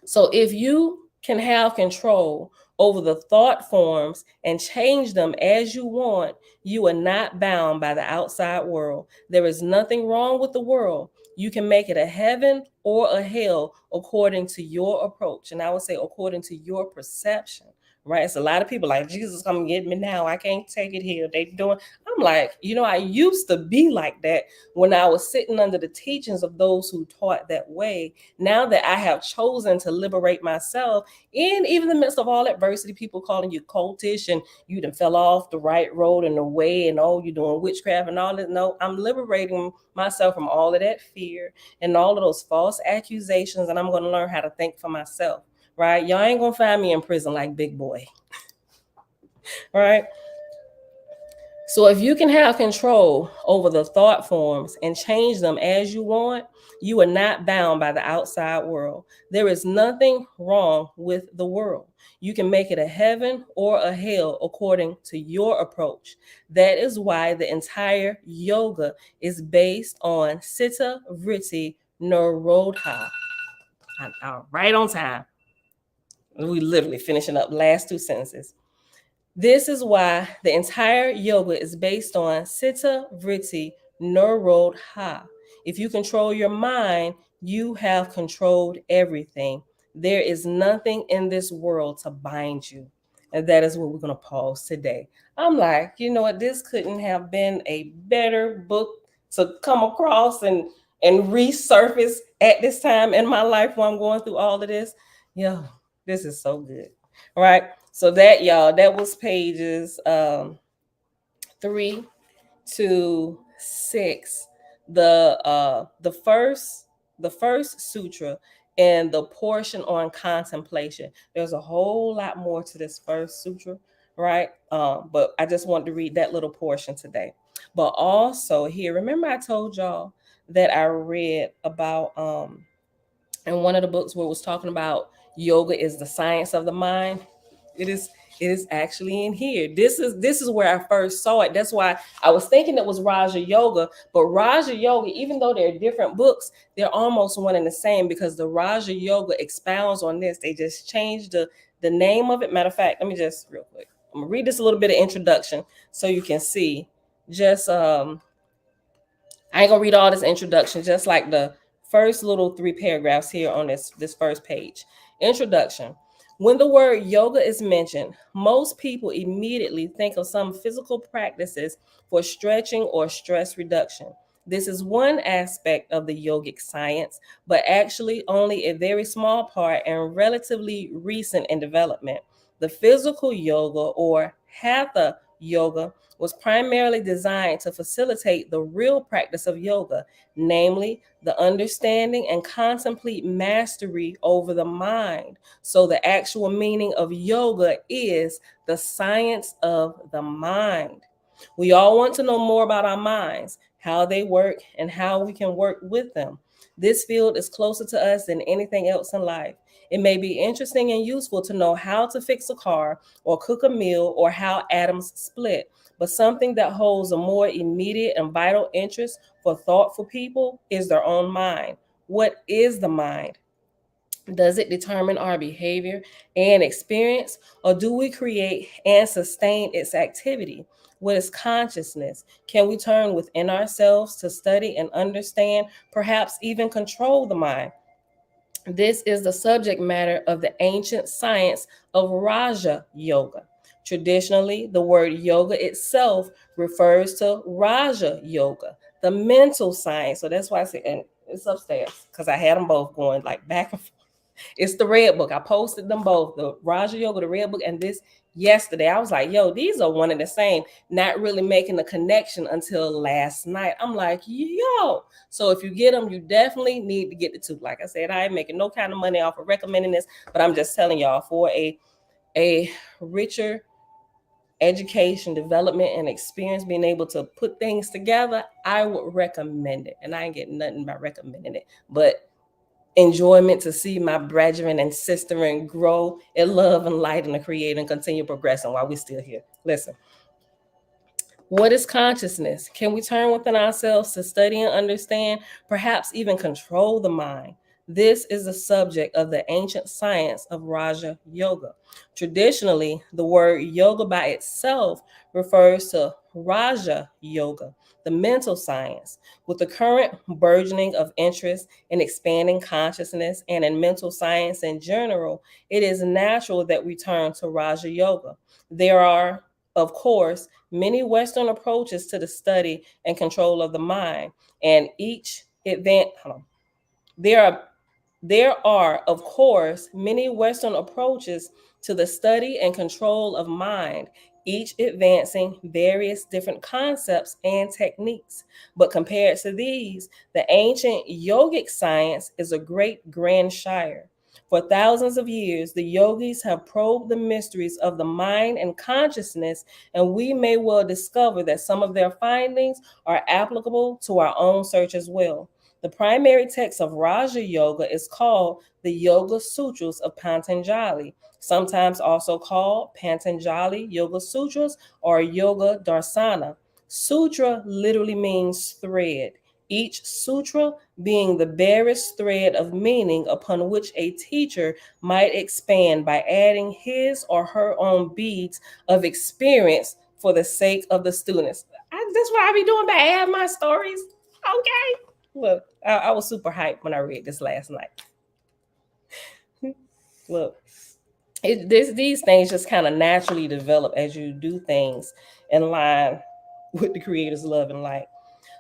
So if you can have control over the thought forms and change them as you want, you are not bound by the outside world. There is nothing wrong with the world. You can make it a heaven or a hell according to your approach. And I would say according to your perception. Right? It's a lot of people like, Jesus, come and get me now. I can't take it here. They doing. I'm like, I used to be like that when I was sitting under the teachings of those who taught that way. Now that I have chosen to liberate myself, in even the midst of all adversity, people calling you cultish and you done fell off the right road and the way, and you're doing witchcraft and all that. No, I'm liberating myself from all of that fear and all of those false accusations, and I'm going to learn how to think for myself. Right? Y'all ain't gonna find me in prison like Big Boy. Right? So if you can have control over the thought forms and change them as you want, you are not bound by the outside world. There is nothing wrong with the world. You can make it a heaven or a hell according to your approach. That is why the entire yoga is based on Citta Vritti Nirodha. Right on time. We literally finishing up last two sentences. This is why the entire yoga is based on Citta Vritti Nirodha. If you control your mind, you have controlled everything. There is nothing in this world to bind you. And that is what we're going to pause today. I'm like, you know what? This couldn't have been a better book to come across and resurface at this time in my life while I'm going through all of this. Yeah. This is so good. All right. So that, y'all, that was pages 3 to 6. The first sutra and the portion on contemplation. There's a whole lot more to this first sutra, right? But I just wanted to read that little portion today. But also here, remember I told y'all that I read about in one of the books where it was talking about yoga is the science of the mind. It is actually in here. This is where I first saw it. That's why I was thinking it was Raja Yoga, but Raja Yoga, even though they're different books, they're almost one and the same, because the Raja Yoga expounds on this. They just changed the name of it. Matter of fact, let me just real quick. I'm gonna read this a little bit of introduction so you can see. Just I ain't gonna read all this introduction, just like the first little 3 paragraphs here on this first page. Introduction. When the word yoga is mentioned, most people immediately think of some physical practices for stretching or stress reduction. This is one aspect of the yogic science, but actually only a very small part and relatively recent in development. The physical yoga or hatha yoga was primarily designed to facilitate the real practice of yoga, namely the understanding and complete mastery over the mind. So the actual meaning of yoga is the science of the mind. We all want to know more about our minds, how they work, and how we can work with them. This field is closer to us than anything else in life. It may be interesting and useful to know how to fix a car or cook a meal or how atoms split, but something that holds a more immediate and vital interest for thoughtful people is their own mind. What is the mind? Does it determine our behavior and experience, or do we create and sustain its activity? What is consciousness? Can we turn within ourselves to study and understand, perhaps even control the mind? This is the subject matter of the ancient science of Raja Yoga. Traditionally, the word yoga itself refers to Raja Yoga, the mental science. So that's why I say, and it's upstairs because I had them both going like back and forth. It's the red book. I posted them both, the Raja Yoga, the red book, and this yesterday. I was like, yo, these are one and the same, not really making the connection until last night. I'm like, yo. So if you get them, you definitely need to get the two. Like I said, I ain't making no kind of money off of recommending this, but I'm just telling y'all for a richer education, development, and experience, being able to put things together, I would recommend it. And I ain't getting nothing by recommending it, but enjoyment to see my brethren and sisterin grow in love and light and to create and continue progressing while we're still here. Listen, what is consciousness? Can we turn within ourselves to study and understand, perhaps even control the mind? This is the subject of the ancient science of Raja Yoga. Traditionally, the word yoga by itself refers to Raja Yoga, the mental science. With the current burgeoning of interest in expanding consciousness and in mental science in general, it is natural that we turn to Raja Yoga. There are, of course, many Western approaches to the study and control of the mind, and there are, of course, many Western approaches to the study and control of mind, each advancing various different concepts and techniques. But compared to these, the ancient yogic science is a great grandshire. For thousands of years, the yogis have probed the mysteries of the mind and consciousness, and we may well discover that some of their findings are applicable to our own search as well. The primary text of Raja Yoga is called the Yoga Sutras of Patanjali, sometimes also called Patanjali Yoga Sutras or Yoga Darsana. Sutra literally means thread, each sutra being the barest thread of meaning upon which a teacher might expand by adding his or her own beads of experience for the sake of the students. That's what I be doing by adding my stories. Okay. Look, I was super hyped when I read this last night. Look, these things just kind of naturally develop as you do things in line with the Creator's love and light.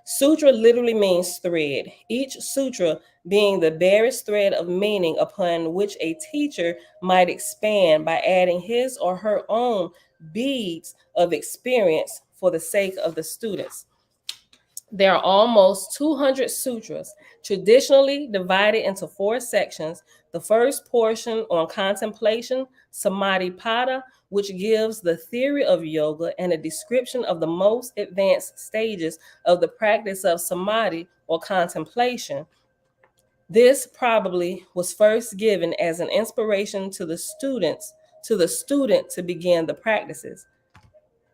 Sutra literally means thread, each sutra being the barest thread of meaning upon which a teacher might expand by adding his or her own beads of experience for the sake of the students. There are almost 200 sutras, traditionally divided into 4 sections. The first portion on contemplation, Samadhi Pada, which gives the theory of yoga and a description of the most advanced stages of the practice of samadhi or contemplation. This probably was first given as an inspiration to the student to begin the practices.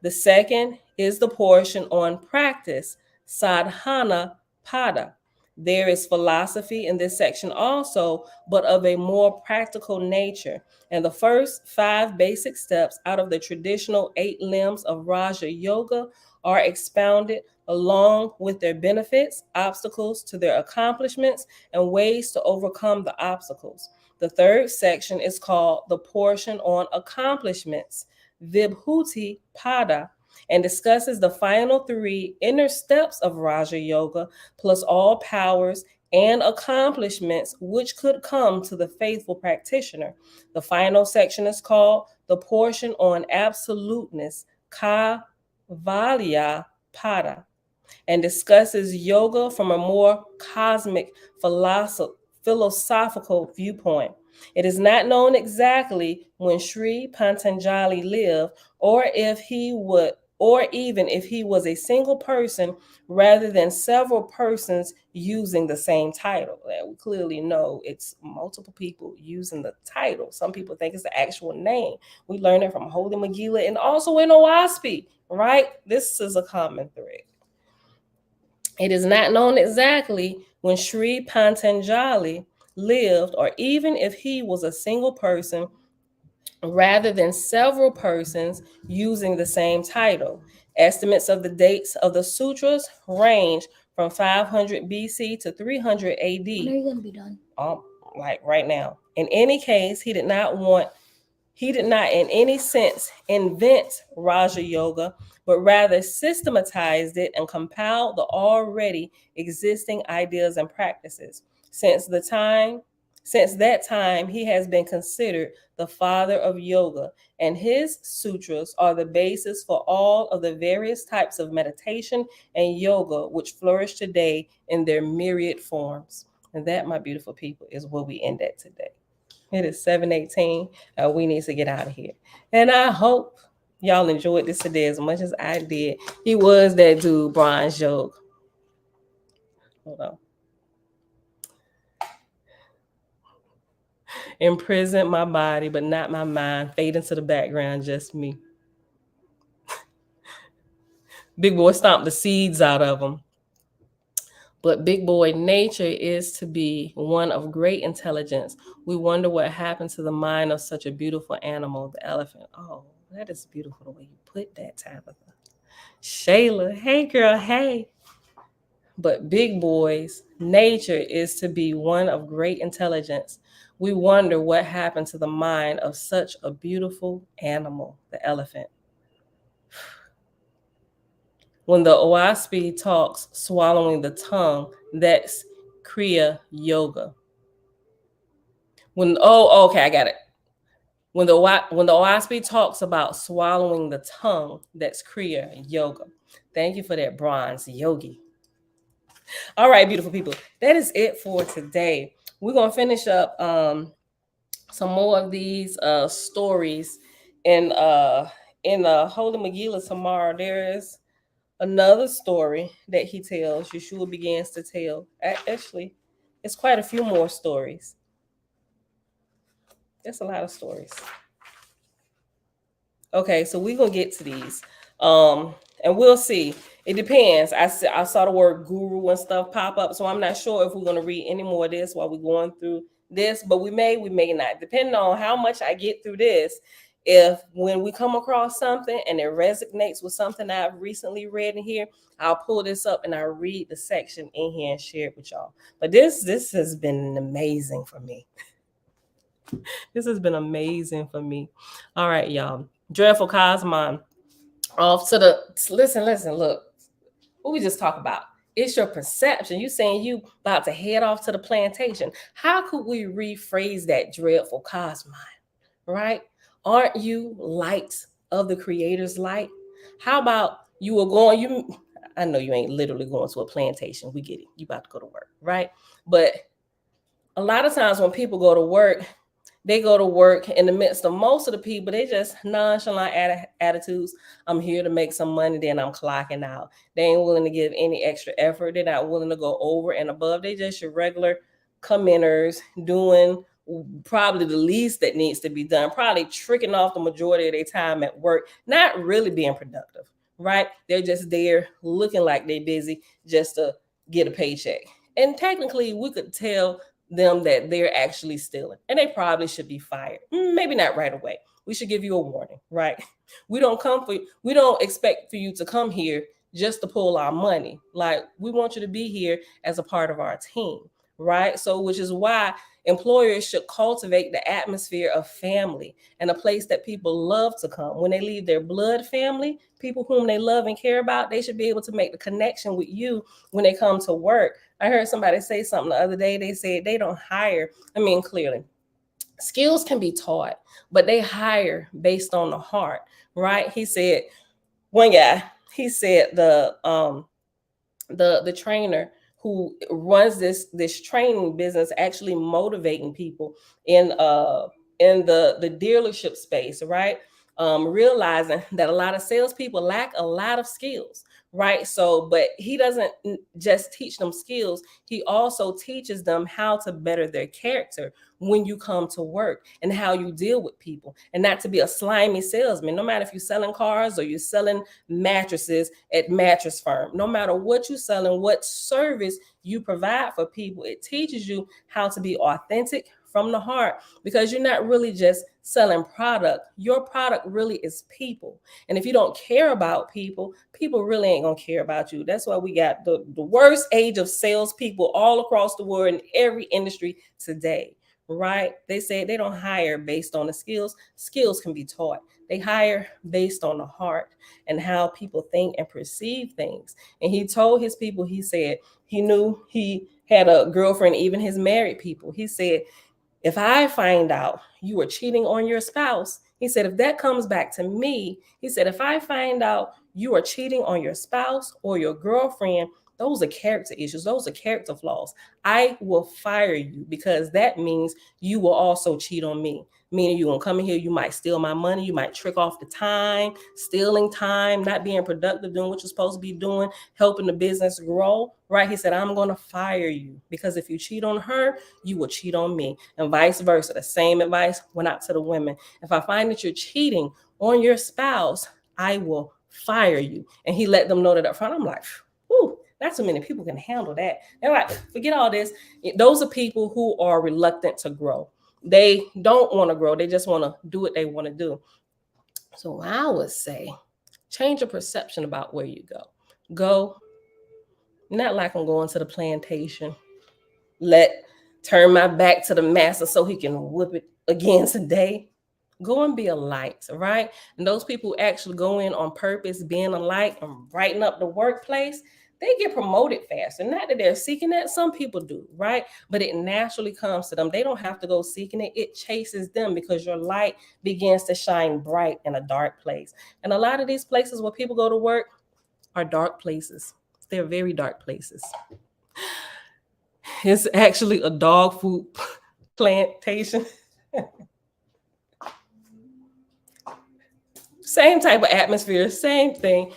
The second is the portion on practice, Sadhana Pada. There is philosophy in this section also, but of a more practical nature. And the first 5 basic steps out of the traditional 8 limbs of Raja Yoga are expounded along with their benefits, obstacles to their accomplishments, and ways to overcome the obstacles. The third section is called the portion on accomplishments, Vibhuti Pada, and discusses the final 3 inner steps of Raja Yoga, plus all powers and accomplishments which could come to the faithful practitioner. The final section is called the portion on absoluteness, Ka Valyapada and discusses yoga from a more cosmic philosophical viewpoint. It is not known exactly when Sri Patanjali lived, or even if he was a single person rather than several persons using the same title. We clearly know it's multiple people using the title. Some people think it's the actual name. We learn it from Holy Megillah and also in OASP, right? This is a common thread. It is not known exactly when Sri Patanjali lived, or even if he was a single person rather than several persons using the same title. Estimates of the dates of the sutras range from 500 BC to 300 AD. When are you going to be done? Like right now. In any case, he did not in any sense invent Raja Yoga, but rather systematized it and compiled the already existing ideas and practices. Since that time, he has been considered the father of yoga, and his sutras are the basis for all of the various types of meditation and yoga which flourish today in their myriad forms. And that, my beautiful people, is where we end at today. It is 7:18. We need to get out of here. And I hope y'all enjoyed this today as much as I did. He was that dude, Bronze Joke. Hold on. Imprisoned my body, but not my mind. Fade into the background, just me. Big boy stomped the seeds out of him. But big boy, nature is to be one of great intelligence. We wonder what happened to the mind of such a beautiful animal, the elephant. Oh, that is beautiful the way you put that, Tabitha. Shayla, hey girl, hey. But big boys, nature is to be one of great intelligence. We wonder what happened to the mind of such a beautiful animal, the elephant. When the OASP talks swallowing the tongue, that's Kriya Yoga. Okay, I got it. When the OASP talks about swallowing the tongue, that's Kriya Yoga. Thank you for that, Bronze Yogi. All right, beautiful people. That is it for today. We're going to finish up some more of these stories in Holy Megillah tomorrow. There is another story that he tells, Yahshua begins to tell. Actually, it's quite a few more stories. That's a lot of stories. Okay, so we're going to get to these. And we'll see. It depends. I saw the word guru and stuff pop up, so I'm not sure if we're going to read any more of this while we're going through this, but we may not, depending on how much I get through this. If when we come across something and it resonates with something I've recently read in here, I'll pull this up and I'll read the section in here and share it with y'all. But this has been amazing for me. This has been amazing for me. All right, y'all. Dreadful Cosmon. Off to the listen, look. What we just talked about. It's your perception. You saying you about to head off to the plantation. How could we rephrase that, dreadful Cosmon? Right? Aren't you light of the Creator's light? How about you are going, I know you ain't literally going to a plantation. We get it. You about to go to work, right? But a lot of times when people go to work, they go to work in the midst of most of the people, they just nonchalant attitudes. I'm here to make some money, then I'm clocking out. They ain't willing to give any extra effort. They're not willing to go over and above. They just your regular commenters doing probably the least that needs to be done, probably tricking off the majority of their time at work, not really being productive, right? They're just there looking like they're busy just to get a paycheck. And technically, we could tell them that they're actually stealing, and they probably should be fired. Maybe not right away. We should give you a warning, right? We don't expect for you to come here just to pull our money. Like, we want you to be here as a part of our team, right? So, which is why employers should cultivate the atmosphere of family and a place that people love to come. When they leave their blood family, people whom they love and care about, they should be able to make the connection with you when they come to work. I heard somebody say something the other day. They said they don't hire. Clearly, skills can be taught, but they hire based on the heart, right? He said, one guy, he said the trainer who runs this training business actually motivating people in the dealership space, right? Realizing that a lot of salespeople lack a lot of skills, right? So, but he doesn't just teach them skills, he also teaches them how to better their character when you come to work and how you deal with people, and not to be a slimy salesman. No matter if you're selling cars or you're selling mattresses at mattress firm, no matter what you're selling, what service you provide for people, it teaches you how to be authentic from the heart, because you're not really just selling product. Your product really is people. And if you don't care about people, people really ain't gonna care about you. That's why we got the worst age of salespeople all across the world in every industry today, right? They say they don't hire based on the skills. Skills can be taught. They hire based on the heart and how people think and perceive things. And he told his people, he said, he knew he had a girlfriend, even his married people. He said, if I find out you were cheating on your spouse, he said, if that comes back to me, he said, if I find out you are cheating on your spouse or your girlfriend, those are character issues. Those are character flaws. I will fire you, because that means you will also cheat on me. Meaning you're going to come in here, you might steal my money, you might trick off the time, stealing time, not being productive, doing what you're supposed to be doing, helping the business grow, right? He said, I'm going to fire you, because if you cheat on her, you will cheat on me, and vice versa. The same advice went out to the women. If I find that you're cheating on your spouse, I will fire you. And he let them know that up front. I'm like, whoo, not so many people can handle that. They're like, forget all this. Those are people who are reluctant to grow. They don't want to grow. They just want to do what they want to do. So I would say, change your perception about where you go. Go, not like I'm going to the plantation. Turn my back to the master so he can whip it again today. Go and be a light, right? And those people who actually go in on purpose, being a light and brighten up the workplace, they get promoted faster. Not that they're seeking that. Some people do, right? But it naturally comes to them. They don't have to go seeking it. It chases them, because your light begins to shine bright in a dark place. And a lot of these places where people go to work are dark places. They're very dark places. It's actually a dog food plantation. Same type of atmosphere, same thing.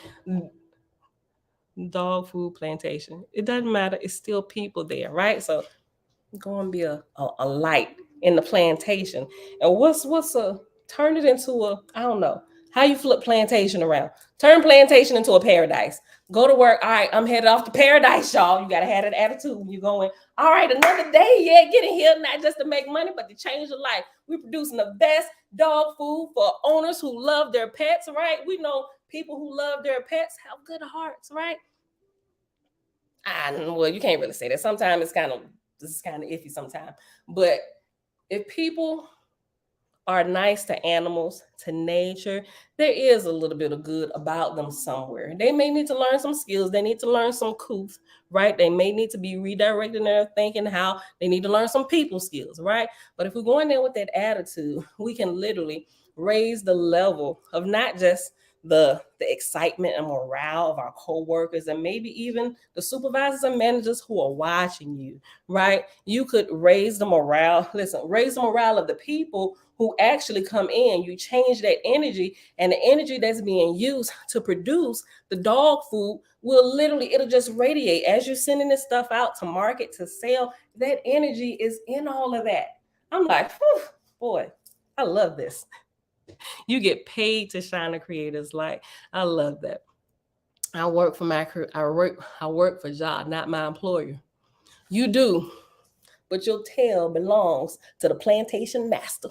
Dog food plantation. It doesn't matter. It's still people there, right? So go and be a light in the plantation. And what's turn it into a, I don't know, how you flip plantation around. Turn plantation into a paradise. Go to work. All right, I'm headed off to paradise, y'all. You got to have that attitude when you're going, all right, another day, yeah, get in here, not just to make money, but to change your life. We're producing the best dog food for owners who love their pets, right? We know people who love their pets have good hearts, right? Well, you can't really say that. Sometimes this is kind of iffy sometimes. But if people are nice to animals, to nature, there is a little bit of good about them somewhere. They may need to learn some skills. They need to learn some couth, right? They may need to be redirecting their thinking, how they need to learn some people skills, right? But if we're going there with that attitude, we can literally raise the level of not just the excitement and morale of our co-workers, and maybe even the supervisors and managers who are watching you, right? You could raise the morale. Listen, raise the morale of the people who actually come in. You change that energy, and the energy that's being used to produce the dog food will literally, it'll just radiate as you're sending this stuff out to market, to sell. That energy is in all of that. I'm like, whew, boy, I love this. You get paid to shine a creator's light. I love that. I work for God, not my employer. You do, but your tail belongs to the plantation master,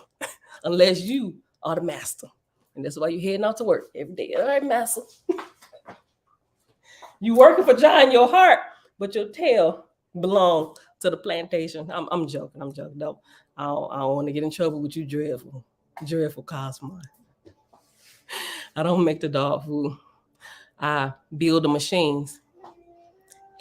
unless you are the master. And that's why you're heading out to work every day. All right, master. You working for John in your heart, but your tail belongs to the plantation. I'm joking. No, I don't want to get in trouble with you, dreadful Cosmo. I don't make the dog food. I build the machines.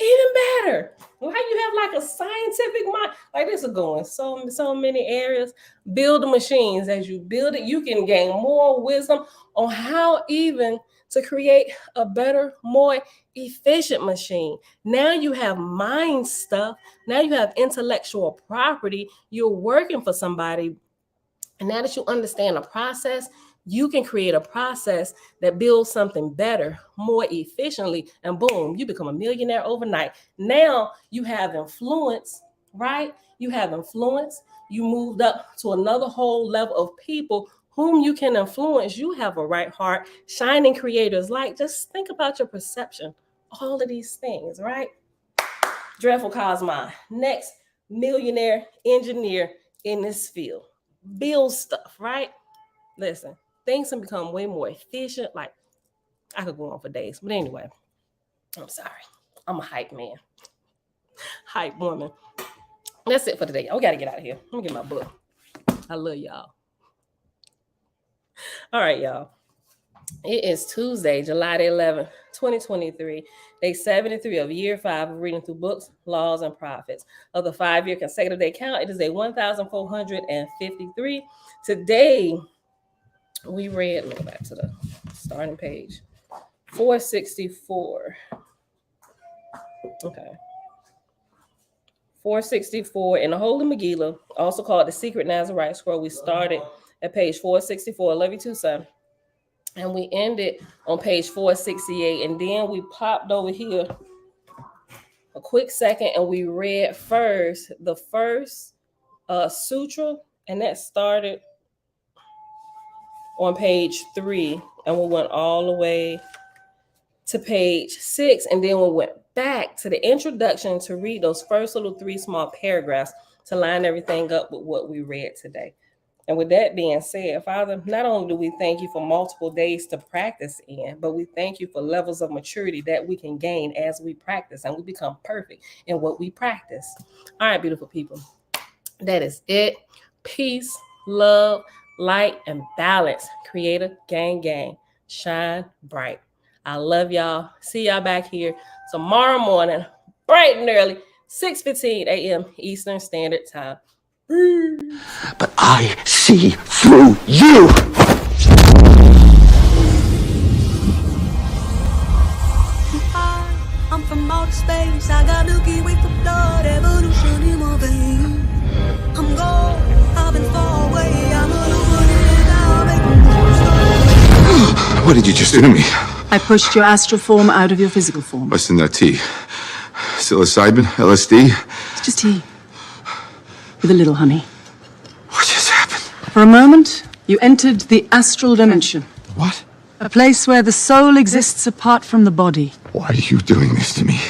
Even better. Why you have like a scientific mind? Like this is going so many areas. Build the machines. As you build it, you can gain more wisdom on how even to create a better, more efficient machine. Now you have mind stuff. Now you have intellectual property. You're working for somebody. And now that you understand the process, you can create a process that builds something better, more efficiently, and boom, you become a millionaire overnight. Now you have influence, right? You have influence. You moved up to another whole level of people whom you can influence. You have a right heart, shining creators light. Just think about your perception. All of these things, right? Dreadful Cosmine, next millionaire engineer in this field. Build stuff, right? Listen, things can become way more efficient. Like, I could go on for days. But anyway, I'm sorry. I'm a hype man. Hype woman. That's it for today. We got to get out of here. Let me get my book. I love y'all. All right, y'all. It is Tuesday, July the 11th, 2023, day 73 of year 5 of reading through books, laws, and prophets. Of the 5-year consecutive day count, it is day 1,453. Today, we read, let me go back to the starting page, 464. Okay. 464 in the Holy Megillah, also called the SecretNazariteScroll. We started at page 464. I love you too, son. And we ended on page 468. And then we popped over here a quick second and we read first the first sutra. And that started on page 3. And we went all the way to page 6. And then we went back to the introduction to read those first little 3 small paragraphs to line everything up with what we read today. And with that being said, Father, not only do we thank you for multiple days to practice in, but we thank you for levels of maturity that we can gain as we practice and we become perfect in what we practice. All right, beautiful people. That is it. Peace, love, light, and balance. Creator, gang. Shine bright. I love y'all. See y'all back here tomorrow morning, bright and early, 6:15 a.m. Eastern Standard Time. But I see through you. I'm from outer space. I got Milky Way for blood, evolution in my veins. I'm gold. I've been far away. I'm illuminated now, making moves. What did you just do to me? I pushed your astral form out of your physical form. What's in that tea? Psilocybin? LSD? It's just tea. With a little honey. What just happened? For a moment, you entered the astral dimension. What? A place where the soul exists apart from the body. Why are you doing this to me?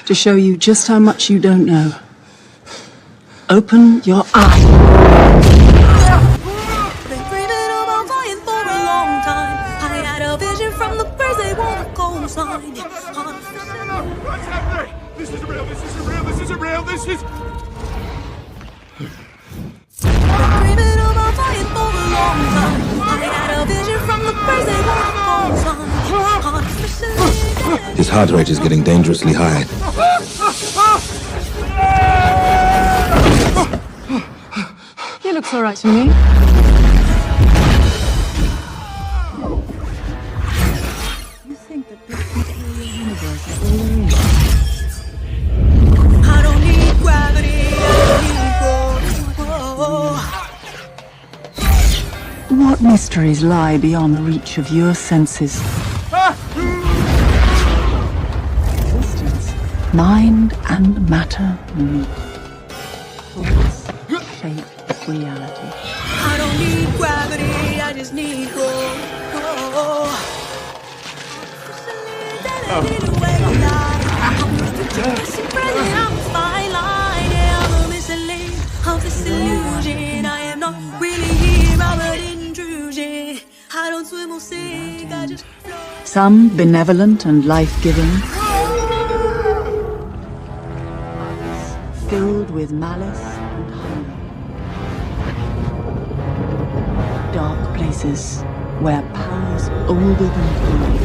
To show you just how much you don't know. Open your eyes. Been dreaming about flying for a long time. I had a vision from the birds, they want a coastline. What's happening? This isn't real, this isn't real, this isn't real, this is... Dreaming about flying for a long time. I had a vision from the birds, they want a coastline. His heart rate is getting dangerously high. He looks all right to me. You think that this universe is all there is? I don't need gravity, I need What mysteries lie beyond the reach of your senses? Existence, mind and matter meet. Thoughts shape reality. I don't need gravity, I just need illusion. I am not really here, I'm an intrusion. I don't swim or sink, I just float. Some benevolent and life-giving, filled with malice and hunger. Dark places where powers older than time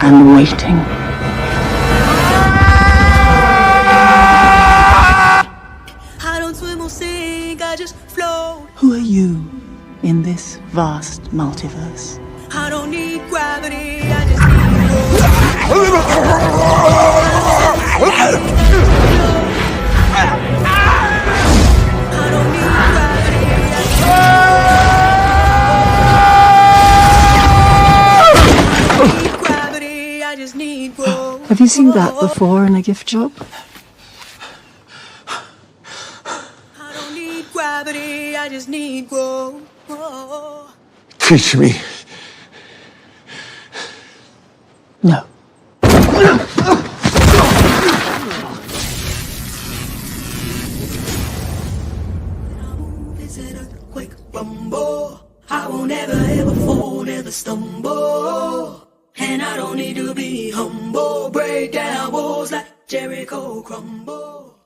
and waiting. I don't swim or sink, I just float. Who are you? in this vast multiverse. I don't need gravity, I just need I don't need gravity, I just need growth. Have you seen that before in a gift job? I don't need gravity, I just need growth. Teach me. No. It's an earthquake rumble. I won't ever fall, never stumble. And I don't need to be humble. Break down walls like Jericho crumble.